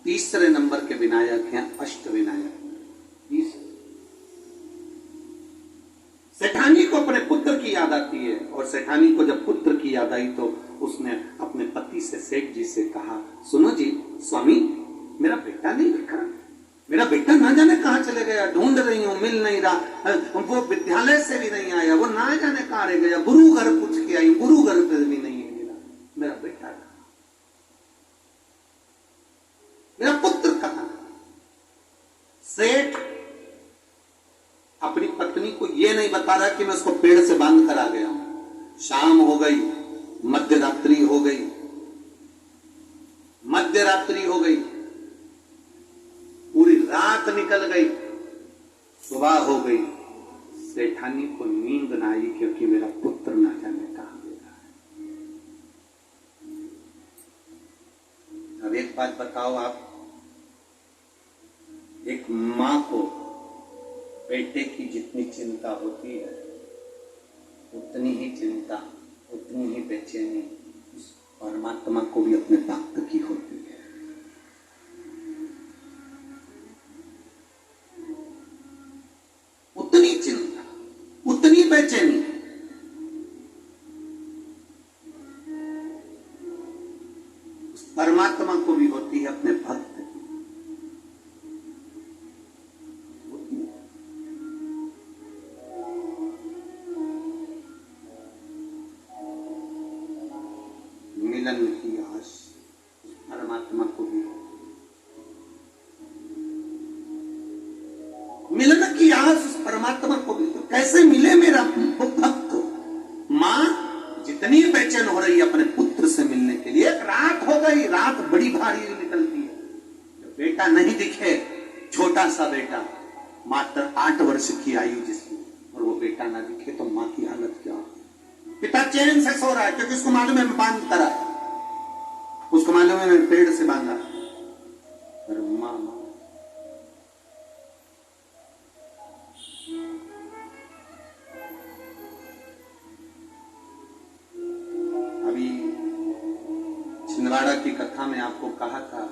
तीसरे नंबर के विनायक हैं, अष्ट विनायक। सेठानी को अपने पुत्र की याद आती है, और सेठानी को जब पुत्र की याद आई तो उसने अपने पति से, सेठ जी से कहा, सुनो जी स्वामी, मेरा बेटा नहीं दिख रहा, मेरा बेटा ना जाने कहां चले गया, ढूंढ रही हूं, मिल नहीं रहा, वो विद्यालय से भी नहीं आया, वो ना जाने कहां रह गया, गुरु घर पूछ के आई, गुरु घर पे भी नहीं मिला, मेरा बेटा कहां, मेरा पुत्र कहां? सेठ अपनी पत्नी को ये नहीं बता रहा कि मैं उसको पेड़ से बांध कर आ गया हूं। शाम हो गई, मध्य रात्रि हो गई, मध्य रात्रि हो गई, पूरी रात निकल गई, सुबह हो गई, सेठानी को नींद ना आई क्योंकि मेरा पुत्र ना जाने कहां गया है। अब एक बात बताओ आप, एक मां को बेटे की जितनी चिंता होती है, उतनी ही चिंता, उतनी ही बेचैनी उस परमात्मा को भी अपने भक्त की होती है। उतनी चिंता, उतनी बेचैनी उस परमात्मा को भी होती है अपने भक्त। मिलन की आस परमात्मा को भी, मिलन की आस परमात्मा को भी। तो कैसे मिले मेरा भक्त? मां जितनी बेचैन हो रही है अपने पुत्र से मिलने के लिए, रात हो गई, रात बड़ी भारी निकलती है, बेटा नहीं दिखे, छोटा सा बेटा, मात्र 8 वर्ष की आयु जिसकी, और वो बेटा ना दिखे तो मां की हालत क्या हो? पिता चैन से सो रहा है क्योंकि उसको मालूम है मैं बांध करा, उसको मालूम है मैं पेड़ से बांधा, पर मां अभी छिंदवाड़ा की कथा में आपको कहा था,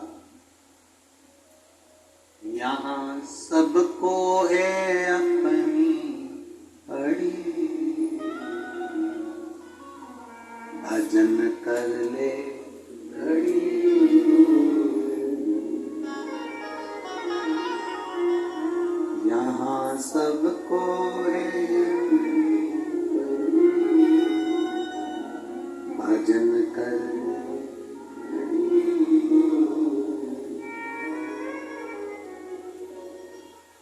यहां सबको है अपनी पड़ी, भजन कर ले घड़ी, यहां सबको है भजन कर ले घड़ी।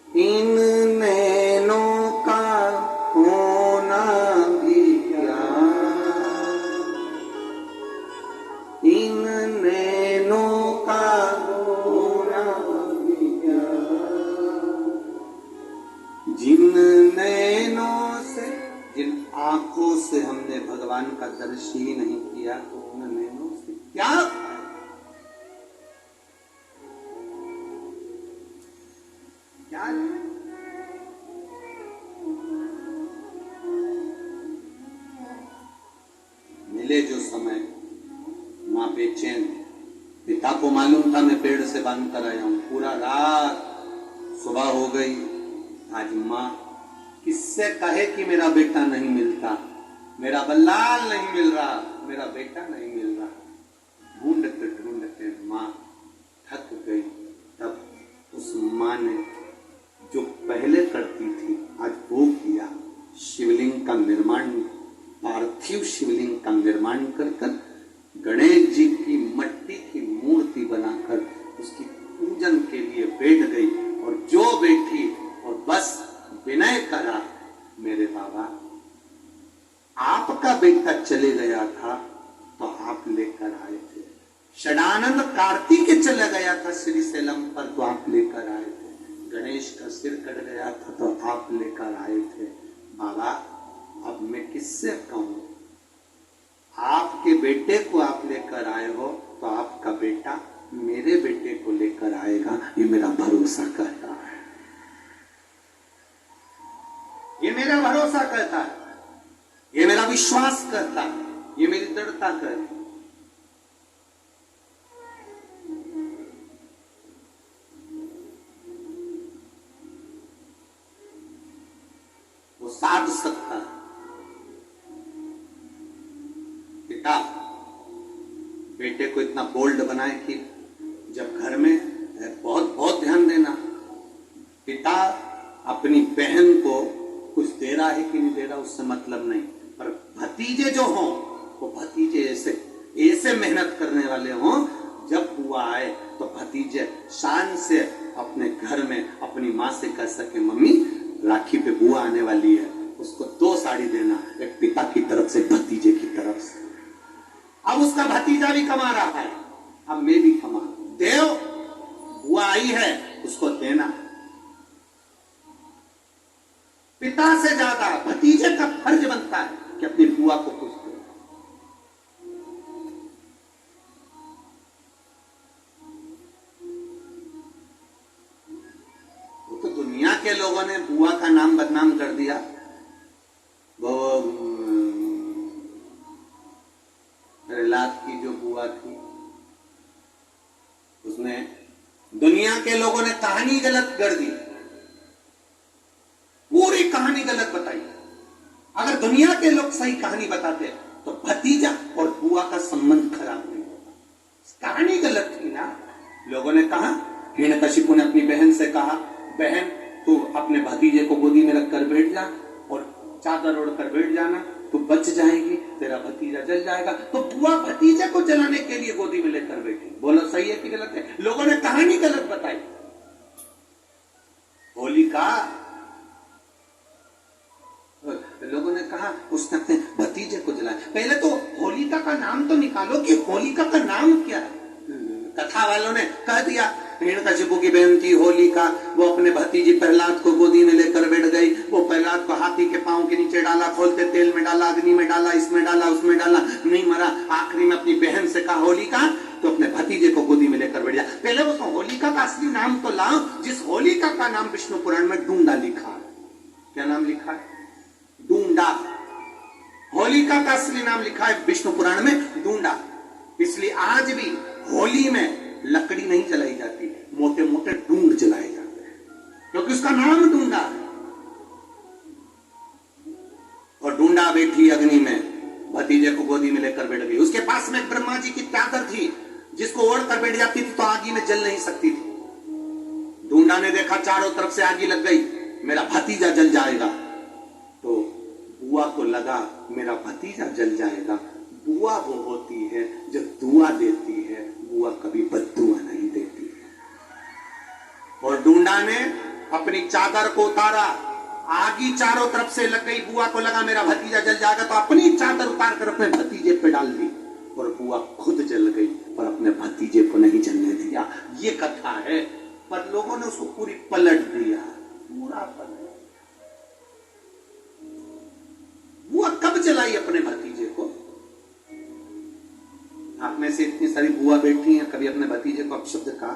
इन नैनों का होना भी क्या, इन नैनों का होना भी क्या, जिन नैनों से, जिन आंखों से हमने भगवान का दर्शन ही नहीं किया, तो उन नैनों से क्या क्या मिले जो समय, मां बेचैन पिता को मालूम था मैं पेड़ से बांध कर आया हूं। पूरा रात, सुबह हो गई। आज माँ किससे कहे कि मेरा बेटा नहीं मिलता, मेरा बल्लाल नहीं मिल रहा, मेरा बेटा नहीं मिल रहा। ढूंढते ढूंढते माँ थक गई। तब उस माँ ने जो पहले करती थी आज वो किया। शिवलिंग का निर्माण, पार्थिव शिवलिंग का निर्माण कर गणेश जी की मट्टी की मूर्ति बनाकर उसकी पूजन के लिए बैठ गई। और जो बैठी और बस विनय करा, मेरे बाबा आपका बेटा चले गया था तो आप लेकर आए थे। षडानंद कार्तिक चला गया था श्रीशैलम पर तो आप लेकर आए थे। गणेश का सिर कट गया था तो आप लेकर आए थे। बाबा अब मैं किससे कहूं, आपके बेटे को आप लेकर आए हो तो आपका बेटा मेरे बेटे को लेकर आएगा, ये मेरा भरोसा करता है, ये मेरा भरोसा करता है, ये मेरा विश्वास करता है, ये मेरी दृढ़ता करता है। वो साध सकता है। पिता बेटे को इतना बोल्ड बनाए कि जब घर में बहुत बहुत ध्यान देना, पिता अपनी बहन को कुछ दे रहा है कि नहीं दे रहा उससे मतलब नहीं, पर भतीजे जो हों वो भतीजे ऐसे मेहनत करने वाले हों, जब बुआ आए तो भतीजे शान से अपने घर में अपनी माँ से कह सके मम्मी राखी पे बुआ आने वाली है, उसको 2 साड़ी देना, एक पिता की तरफ से भतीजे की तरफ से। अब उसका भतीजा भी कमा रहा है, अब मैं भी कमा, देव बुआ आई है उसको देना। पिता से ज्यादा भतीजे का फर्ज बनता है कि अपनी बुआ को कुछ दे। वो तो दुनिया के लोगों ने बुआ का नाम बदनाम कर दिया। वो प्रहलाद की जो बुआ थी उसने, दुनिया के लोगों ने कहानी गलत कर दी, पूरी कहानी गलत बताई। अगर दुनिया के लोग सही कहानी बताते तो भतीजा और बुआ का संबंध खराब नहीं होता। कहानी गलत थी ना। लोगों ने कहा, हिरण्यकशिपु ने अपनी बहन से कहा, बहन तू अपने भतीजे को गोदी में रखकर बैठ जा और चादर ओढ़कर बैठ जाना, तू बच जाएगी, तेरा भतीजा जल जाएगा। तो बुआ भतीजे को जलाने के लिए गोदी में लेकर बैठी। बोलो सही है कि गलत है? लोगों ने कहानी गलत बताई। होलिका, लोगों ने कहा उसने अपने भतीजे को जलाया। पहले तो होलिका का नाम तो निकालो कि होलिका का नाम क्या है। कथा वालों ने कह दिया हिरण्यकशिपु की बहन थी होलिका, वो अपने भतीजी प्रहलाद को गोदी में लेकर बैठ गई। वो प्रहलाद को हाथी के पांव के नीचे डाला, खोलते तेल में डाला, अग्नि में डाला, इसमें डाला, उसमें डाला, नहीं मरा। आखिरी में अपनी बहन से कहा होलिका तो अपने भतीजे को गोदी में लेकर बैठ गया। पहले वो तो होलिका का असली नाम तो लाओ, जिस होलिका का नाम विष्णु पुराण में डूंडा लिखा है। क्या नाम लिखा है? डूंडा। होलिका का असली नाम लिखा है विष्णु पुराण में डूंडा। इसलिए आज भी होली में लकड़ी नहीं जलाई जाती, मोटे मोटे डूंड जलाए जाते हैं, क्योंकि उसका नाम डूंडा है। और डूंडा बैठी अग्नि में, भतीजे को गोदी में लेकर बैठ गई। उसके पास में ब्रह्मा जी की चादर थी, जिसको ओढ़कर बैठ जाती थी तो आगी में जल नहीं सकती थी। डूंडा ने देखा चारों तरफ से आगी लग गई, मेरा भतीजा जल जाएगा। तो बुआ को लगा मेरा भतीजा जल जाएगा। बुआ वो होती है जो दुआ देती है, बुआ कभी बद्दुआ नहीं देती है। और डूंडा ने अपनी चादर को उतारा, आगी चारों तरफ से लग गई। बुआ को लगा मेरा भतीजा जल जाएगा, तो अपनी चादर उतार कर अपने भतीजे पे डाल दी और बुआ खुद जल गई, पर अपने भतीजे को नहीं जलने दिया। ये कथा है, पर लोगों ने उसको पूरी पलट दिया, पूरा पलट। बुआ कब जलाई अपने भतीजे को? आप में से इतनी सारी बुआ बैठी हैं, कभी अपने भतीजे को अपशब्द कहा,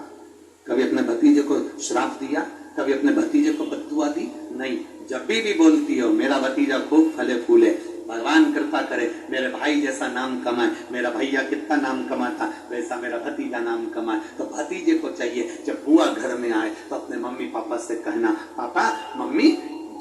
कभी अपने भतीजे को श्राप दिया, कभी अपने भतीजे को बद्दुआ दी? नहीं। जब भी बोलती हो मेरा भतीजा खूब फले फूले भगवान कृपा करे मेरे भाई जैसा नाम कमाए, मेरा भैया कितना नाम कमाता वैसा मेरा भतीजा नाम कमाए। तो भतीजे को चाहिए जब बुआ घर में आए तो अपने मम्मी पापा से कहना, पापा मम्मी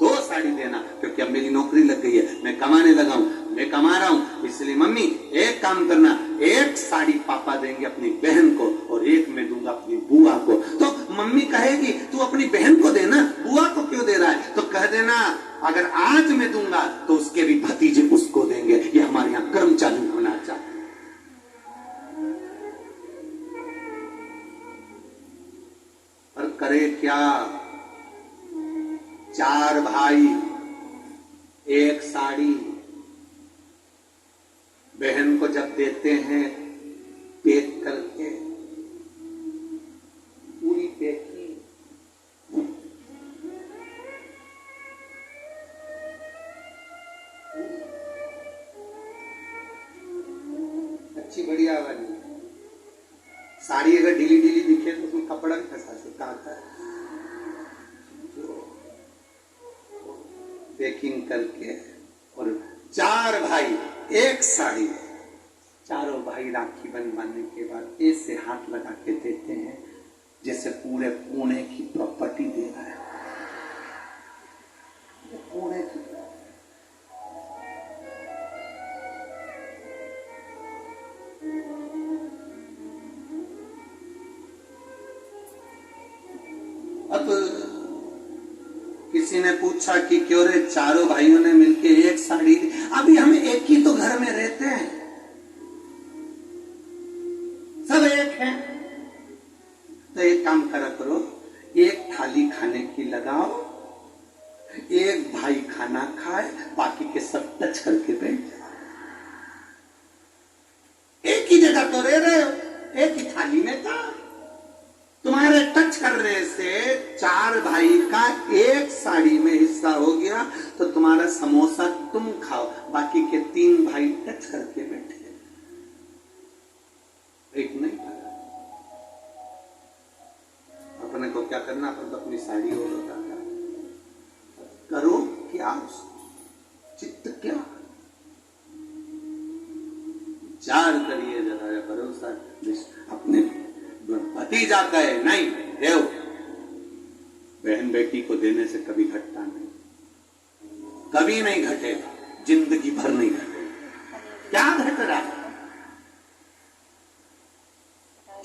2 साड़ी देना, क्योंकि अब मेरी नौकरी लग गई है, मैं कमाने लगा हूं, मैं कमा रहा हूं, इसलिए मम्मी एक काम करना, 1 साड़ी पापा देंगे अपनी बहन को और 1 मैं दूंगा अपनी बुआ को। तो मम्मी कहेगी तू अपनी बहन को देना, बुआ को क्यों दे रहा है? तो कह देना अगर आज मैं दूंगा तो उसके भी भतीजे उसको देंगे। ये हमारे यहाँ कर्मचारी होना चाहिए। पर करे क्या, 4 भाई 1 साड़ी बहन को जब देते हैं पैक करके, पूरी पैकिंग, अच्छी बढ़िया वाली साड़ी अगर ढीली ढीली दिखे तो उसमें कपड़ा भी फंसा सकता आता है, पैकिंग करके। और 4 भाई 1 साड़ी, चारों भाई राखी बनवाने के बाद ऐसे हाथ लगा के देते हैं जैसे पूरे पुणे की प्रॉपर्टी दे रहा है, पुणे की। अब किसी ने पूछा कि क्यों रे चारों भाइयों ने मिलके 1 साड़ी दी? अभी हम एक ही तो घर में रहते हैं, सब एक हैं। तो एक काम करा करो, 1 थाली खाने की लगाओ, 1 भाई खाना खाए, बाकी के सब टच करके बैठ जाओ। एक ही जगह तो रह रहे हो, एक ही थाली में था। तुम्हारे टच करने से 4 भाई का 1 साड़ी में हिस्सा हो गया, तो तुम्हारा समोसा तुम खाओ, बाकी के 3 भाई टच करके बैठे, एक नहीं था। अपने को क्या करना, अपन तो अपनी साड़ी हो करो क्या, चित्त क्या, विचार करिए जरा, भरोसा अपने भतीजा कहे नहीं देव, बहन बेटी को देने से कभी घटता नहीं, कभी नहीं घटेगा, जिंदगी भर नहीं घटेगा। क्या घट रहा है?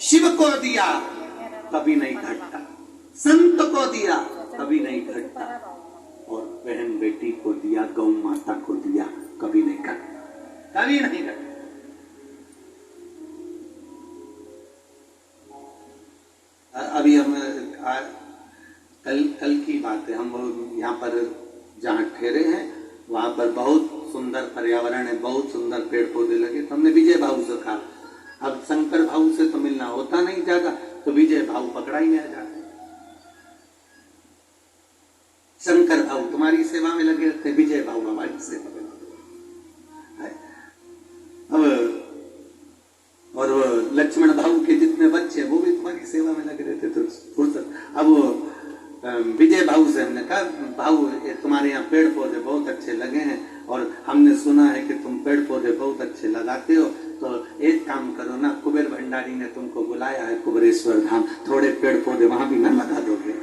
शिव को दिया कभी नहीं घटता, संत को दिया कभी नहीं घटता, और बहन बेटी को दिया, गौ माता को दिया, कभी नहीं घटता, कभी नहीं घटता। अभी हम कल की बात है, हम यहाँ पर जहाँ ठहरे हैं वहां पर बहुत सुंदर पर्यावरण है, बहुत सुंदर पेड़ पौधे लगे। तो हमने विजय भाऊ से कहा, अब शंकर भाऊ से तो मिलना होता नहीं ज्यादा, तो विजय भाऊ पकड़ा ही नहीं जाते। शंकर भाऊ तुम्हारी सेवा में लगे रहते, विजय भाऊ हमारी सेवा में लगे। अब और वो लक्ष्मण भाऊ के जितने बच्चे वो भी तुम्हारी सेवा में लगे रहते, तो फुर्सत। अब वो विजय भाऊ से हमने कहा, भाऊ तुम्हारे यहाँ पेड़ पौधे बहुत अच्छे लगे हैं और हमने सुना है कि तुम पेड़ पौधे बहुत अच्छे लगाते हो, तो एक काम करो ना, कुबेर भंडारी ने तुमको बुलाया है कुबेरेश्वर धाम, थोड़े पेड़ पौधे वहां भी ना लगा दोगे?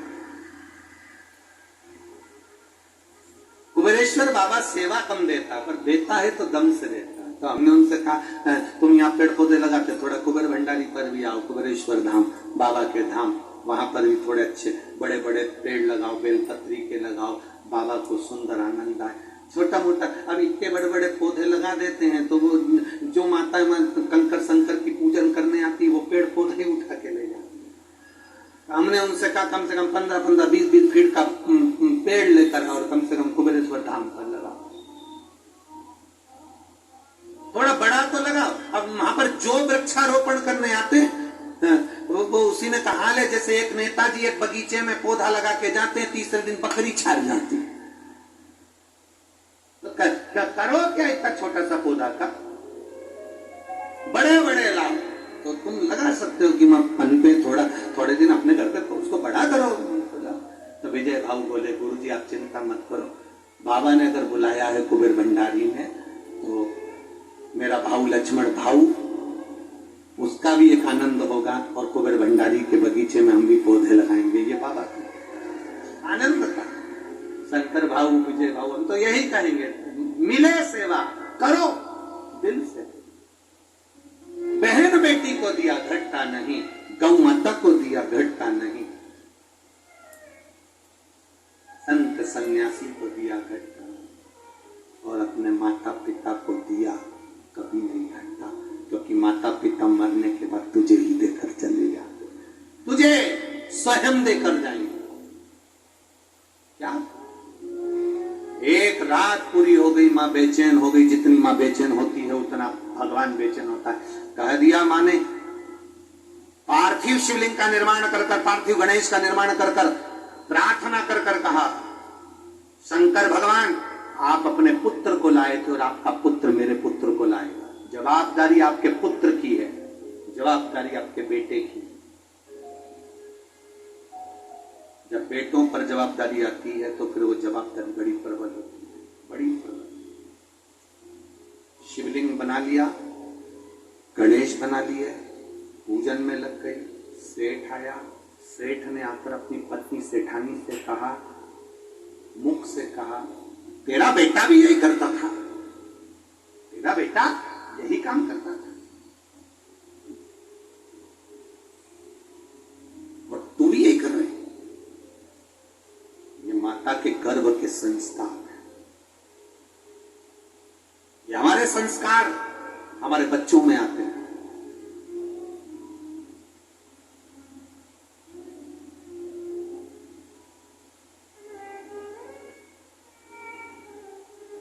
कुबेरेश्वर बाबा सेवा कम देता, पर देता है तो दम से देता। तो हमने उनसे कहा तुम यहाँ पेड़ पौधे लगाते, थोड़ा कुबेर भंडारी पर भी आओ, कुबेरेश्वर धाम बाबा के धाम, वहां पर भी थोड़े अच्छे बड़े बड़े पेड़ लगाओ, बेलपत्री के लगाओ, बाबा को सुंदर आनंद आए। छोटा मोटा अब इतने बड़े बड़े पौधे लगा देते हैं तो वो जो माता कंकर शंकर की पूजन करने आती है वो पेड़ पौधे उठा के ले जाती है। हमने उनसे कहा कम से कम 15-15, 20-20 फीट का पेड़ लेकर और कम से कम कुबेरेश्वर धाम पर लगाओ, थोड़ा बड़ा तो लगाओ। अब वहां पर जो वृक्षारोपण करने आते हैं वो उसी ने कहा है, जैसे एक नेताजी एक बगीचे में पौधा लगा के जाते हैं, तीसरे दिन बकरी छाल जाती है। तो करो क्या इतना छोटा सा पौधा का, बड़े बड़े लाओ। तो तुम लगा सकते हो कि मैं पनपे थोड़े दिन अपने घर पे उसको बड़ा करो। तो विजय भाऊ बोले, गुरुजी आप चिंता मत करो, बाबा ने अगर बुलाया है कुबेर भंडारी ने लक्ष्मण भाऊ, उसका भी एक आनंद होगा, और कुबेर भंडारी के बगीचे में हम भी पौधे लगाएंगे। ये बाबा का आनंद था। शंकर भाऊ, विजय भाऊ, हम तो यही कहेंगे, मिले सेवा करो दिल से। बहन बेटी को दिया घटता नहीं, गौ माता को दिया घटता नहीं, संत सन्यासी को दिया घटता नहीं, और अपने माता पिता को दिया कभी नहीं घटता, क्योंकि माता पिता मरने के बाद तुझे ही देकर चले जाते, तुझे स्वयं देकर जाएंगे। क्या एक रात पूरी हो गई, मां बेचैन हो गई, जितनी मां बेचैन होती है उतना भगवान बेचैन होता है। कह दिया मां ने, पार्थिव शिवलिंग का निर्माण कर कर, पार्थिव गणेश का निर्माण कर कर, प्रार्थना कर कर कहा, शंकर भगवान आप अपने पुत्र को लाए थे और आपका पुत्र मेरे पुत्र को लाएगा। जवाबदारी आपके पुत्र की है, जवाबदारी आपके बेटे की। जब बेटों पर जवाबदारी आती है तो फिर वो जवाबदारी बड़ी प्रबल होती है, बड़ी प्रबल। शिवलिंग बना लिया, गणेश बना लिए, पूजन में लग गई। सेठ आया, सेठ ने आकर अपनी पत्नी सेठानी से कहा, मुख से कहा, तेरा बेटा भी यही करता था, तेरा बेटा यही काम करता था, और तू भी यही कर रही। ये माता के गर्भ के संस्कार है, ये हमारे संस्कार हमारे बच्चों में आते हैं।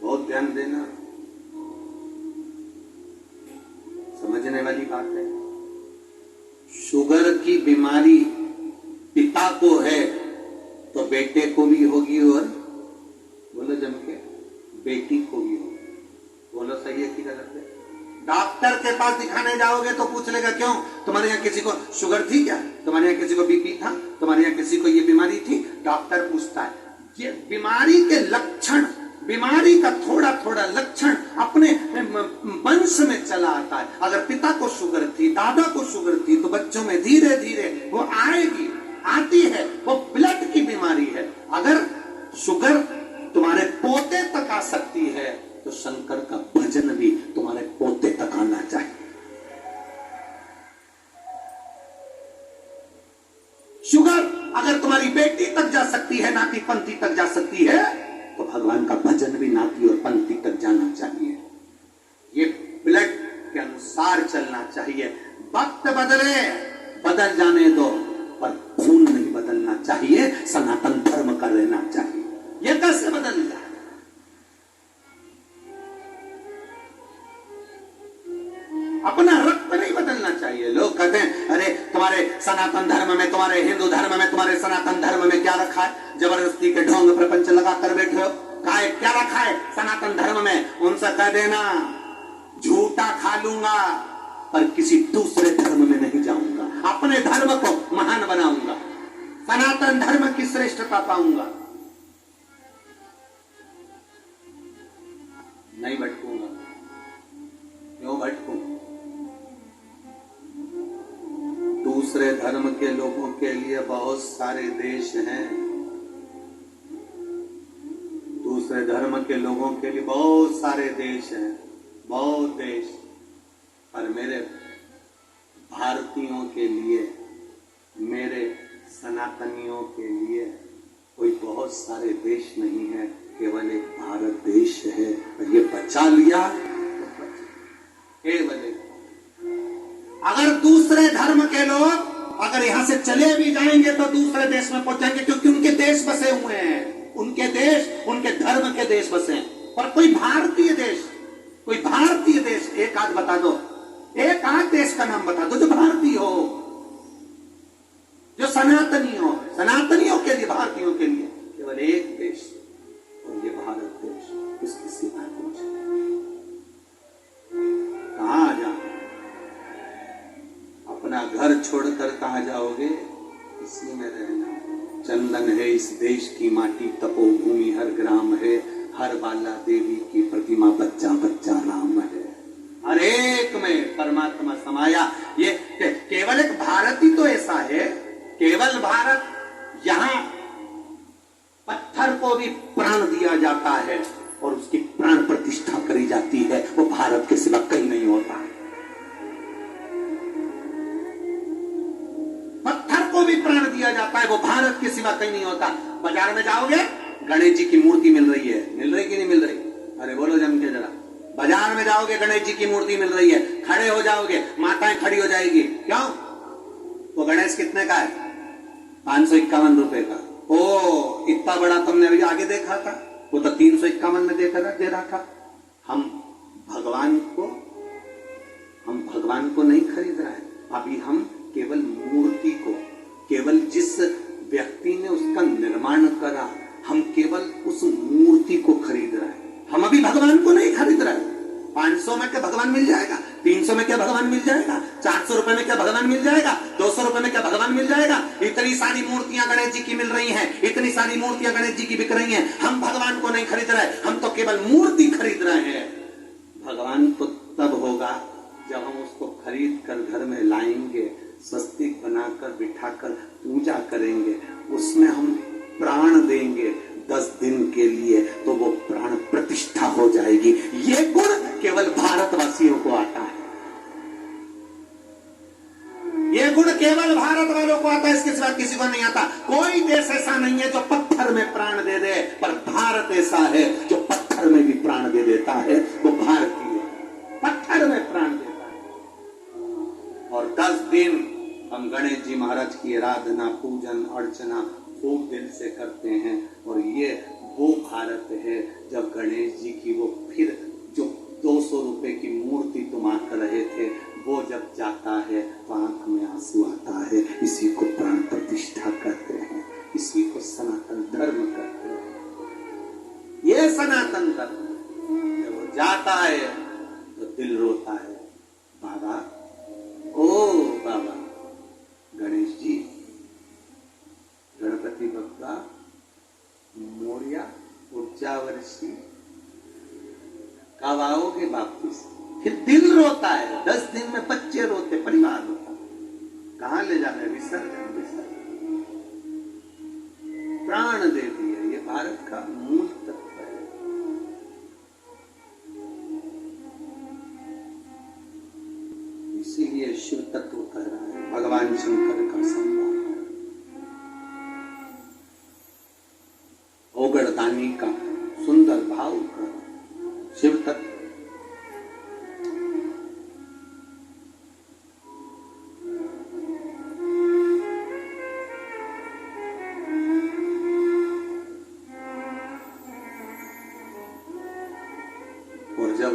बहुत ध्यान देना, समझने वाली बात है। शुगर की बीमारी पिता को है तो बेटे को भी होगी, और बोलो जम के बेटी को भी होगी। बोलो सही है कि गलत है? डॉक्टर के पास दिखाने जाओगे तो पूछ लेगा, क्यों तुम्हारे यहाँ किसी को शुगर थी क्या, तुम्हारे यहाँ किसी को बीपी था, तुम्हारे यहाँ किसी को ये बीमारी थी? डॉक्टर पूछता है। ये बीमारी के लक्षण, बीमारी का थोड़ा थोड़ा लक्षण अपने वंश में चला आता है। अगर पिता को शुगर थी, दादा को शुगर थी, तो बच्चों में धीरे धीरे वो आएगी, आती है। वो ब्लड की बीमारी है। अगर शुगर तुम्हारे पोते तक आ सकती है तो शंकर का भजन भी तुम्हारे पोते तक आना चाहिए। शुगर अगर तुम्हारी बेटी तक जा सकती है, नाती पंथी तक जा सकती है, तो भगवान का भजन भी नाती और पंथी तक जाना चाहिए। ये ब्लड के अनुसार चलना चाहिए। वक्त बदले, बदल जाने दो, पर खून नहीं बदलना चाहिए, सनातन धर्म का रहना चाहिए। ये कैसे बदल जाए? अपना रक्त नहीं बदलना चाहिए। लोग कहते हैं, अरे तुम्हारे सनातन धर्म में, तुम्हारे हिंदू धर्म में, तुम्हारे सनातन धर्म में क्या रखा है? जबरदस्ती के ढोंग प्रपंच लगा कर बैठे हो। क्या रखा है सनातन धर्म में? उनसे कह देना, झूठा खा लूंगा पर किसी दूसरे धर्म में नहीं जाऊंगा, अपने धर्म को महान बनाऊंगा, सनातन धर्म की श्रेष्ठता पाऊंगा, नहीं भटकूंगा। क्यों भटकूं? दूसरे धर्म के लोगों के लिए बहुत सारे देश हैं, दूसरे धर्म के लोगों के लिए बहुत सारे देश हैं, बहुत देश। पर मेरे भारतीयों के लिए, मेरे सनातनियों के लिए कोई बहुत सारे देश नहीं है, केवल एक भारत देश है। और ये बचा लिया तो केवल एक। अगर दूसरे धर्म के लोग अगर यहां से चले भी जाएंगे तो दूसरे देश में पहुंचेंगे, क्योंकि उनके देश बसे हुए हैं, उनके देश, उनके धर्म के देश बसे हैं। पर कोई भारतीय देश, कोई भारतीय देश एक आध बता दो, एक आध देश का नाम बता दो जो भारतीय हो, जो सनातनी हो। सनातनियों के लिए, भारतीयों के लिए केवल एक देश, और ये भारत देश। इसकी सीमा कुछ कहां आ जाओ? अपना घर छोड़कर कहां जाओगे? इसी में रहना। चंदन है इस देश की माटी, तपोभूमि हर ग्राम है, हर बाला देवी की प्रतिमा, बच्चा बच्चा राम है। हर एक में परमात्मा समाया। ये केवल एक भारत ही तो ऐसा है, केवल भारत। यहां पत्थर को भी प्राण दिया जाता है और उसकी प्राण प्रतिष्ठा करी जाती है, वो भारत के सिवा कहीं नहीं होता। पत्थर को भी प्राण दिया जाता है, वो भारत के सिवा कहीं नहीं होता। बाजार में जाओगे, गणेश जी की मूर्ति मिल रही है, मिल रही कि नहीं मिल रही? अरे बोलो जम के जरा। बाजार में जाओगे, गणेश जी की मूर्ति मिल रही है, खड़े हो जाओगे, माताएं खड़ी हो जाएगी। क्यों? वो गणेश कितने का है? 551 रुपए का। ओ, इतना बड़ा तुमने अभी आगे देखा था, वो तो 351 में दे रहा था। हम भगवान को नहीं खरीद रहे हैं, अभी हम केवल मूर्ति को, केवल जिस व्यक्ति ने उसका निर्माण करा, हम केवल उस मूर्ति को खरीद रहे हैं। हम अभी भगवान को नहीं खरीद रहे। 500 में क्या भगवान मिल जाएगा? 300 में क्या भगवान मिल जाएगा? 400 रुपए में क्या भगवान मिल जाएगा? 200 रुपए में क्या भगवान मिल जाएगा? इतनी सारी मूर्तियां गणेश जी की मिल रही हैं, इतनी सारी मूर्तियां गणेश जी की बिक रही हैं। हम भगवान को नहीं खरीद रहे, हम तो केवल मूर्ति खरीद रहे हैं। भगवान तो तब होगा जब हम उसको खरीद कर घर में लाएंगे, स्वस्तिक बनाकर बिठाकर पूजा करेंगे, उसमें हम प्राण देंगे 10 दिन के लिए, तो वो प्राण प्रतिष्ठा हो जाएगी। ये गुण केवल भारतवासियों को आता है, ये गुण केवल भारत वालों को आता है, इसके सिवा किसी को नहीं आता। कोई देश ऐसा नहीं है जो पत्थर में प्राण दे दे, पर भारत ऐसा है जो पत्थर में भी प्राण दे देता है। वो भारतीय पत्थर में प्राण देता है। और 10 दिन हम गणेश जी महाराज की आराधना, पूजन, अर्चना खूब दिल से करते हैं। और ये वो भारत है जब गणेश जी की वो फिर जो 200 रुपए की मूर्ति तुम आकर रहे थे, वो जब जाता है तो आंख में आंसू आता है। इसी को प्राण प्रतिष्ठा कहते हैं, इसी को सनातन धर्म कहते हैं। ये सनातन धर्म जब वो जाता है तो दिल रोता है। बाबा, ओ बाबा गणेश जी, गणपति बप्पा मोरिया, ऊर्जावर्षी, कब आओगे वापिस? फिर दिल रोता है। 10 दिन में बच्चे रोते, परिवार रोता। कहां ले जाना है? विसर्जन, विसर्जन। प्राण दे दिए। ये भारत का मूल तत्व है। इसीलिए शिव तत्व कह रहा है, भगवान शंकर का संवाद, ओगड़दानी का सुंदर भाव का शिव तत्व। और जब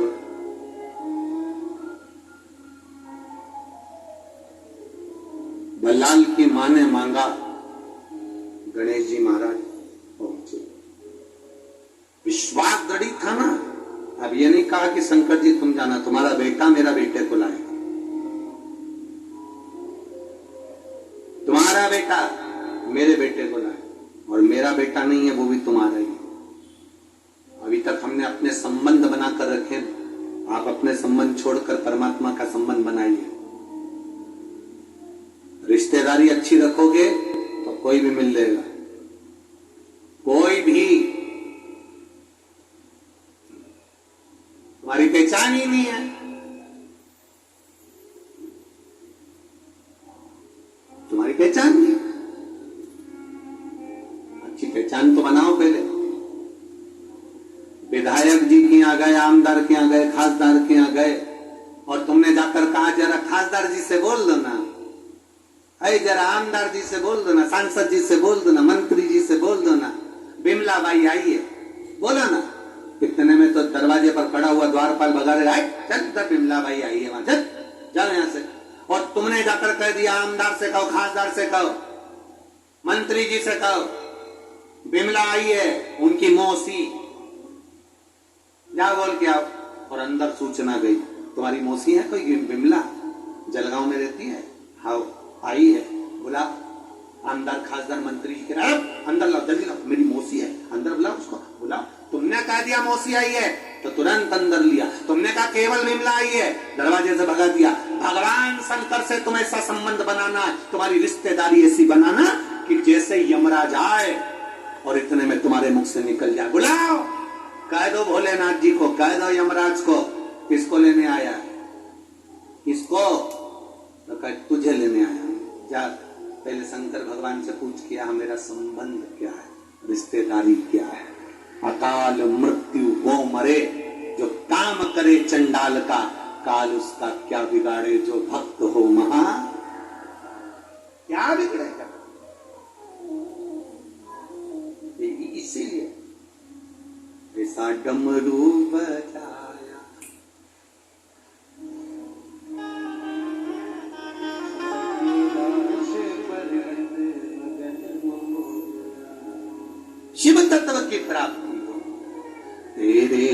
बल्लाल की मां ने मांगा, गणेश जी महाराज पहुंचे। विश्वास दृढ़ था ना। अब ये नहीं कहा कि शंकर जी तुम जाना, तुम्हारा बेटा मेरा बेटे को लाएगा, तुम्हारा बेटा मेरे बेटे को लाएगा, और मेरा बेटा नहीं है वो भी तुम्हारा ही है। अभी तक हमने अपने संबंध बनाकर रखे, आप अपने संबंध छोड़कर परमात्मा का संबंध बनाइए। रिश्तेदारी अच्छी रखोगे तो कोई भी मिल लेगा, कोई भी। तुम्हारी पहचान ही नहीं है, तुम्हारी पहचान नहीं। अच्छी पहचान तो बनाओ पहले। विधायक जी के यहाँ गए, आमदार के यहाँ गए, खासदार के यहाँ गए, और तुमने जाकर कहा जरा खासदार जी से बोल दो ना, अरे जरा आमदार जी से बोल दो ना, सांसद जी से बोल दो ना, मंत्री जी से बोल दो ना, बिमला बाई आई है, बोला ना। कितने में तो दरवाजे पर खड़ा हुआ द्वारपाल भगा देगा, चल तब बिमला बाई आई है वहां, चल जाओ यहां से। और तुमने जाकर कह दिया आमदार से कहो, खासदार से कहो, मंत्री जी से कहो, बिमला आई है, उनकी मौसी, जाओ बोल के आओ। और अंदर सूचना गई, तुम्हारी मौसी है कोई बिमला, जलगांव में रहती है, हाँ आई है, बुला आमदार खासदार मंत्री जी के अंदर लाओ, जल्दी लाओ, मेरी मौसी है, अंदर बुलाओ उसको, बुलाओ। तुमने कह दिया मौसी आई है, तो तुरंत अंदर लिया। तुमने कहा केवल विमला आई है, दरवाजे से भगा दिया। भगवान शंकर से तुम ऐसा संबंध बनाना, तुम्हारी रिश्तेदारी ऐसी बनाना कि जैसे यमराज आए और इतने में तुम्हारे मुख से निकल जाए, बुलाओ, कह दो भोलेनाथ जी को, कह दो यमराज को, किसको लेने आया है, किसको, तो कह तुझे लेने आया। जा पहले शंकर भगवान से पूछ किया मेरा संबंध क्या है, रिश्तेदारी क्या है। अकाल मृत्यु वो मरे जो काम करे चंडाल का, काल उसका क्या बिगाड़े जो भक्त हो महा, क्या बिगड़ेगा। इसीलिए ऐसा डमरू बजाया, शिव तत्व की प्राप्ति हो, तेरे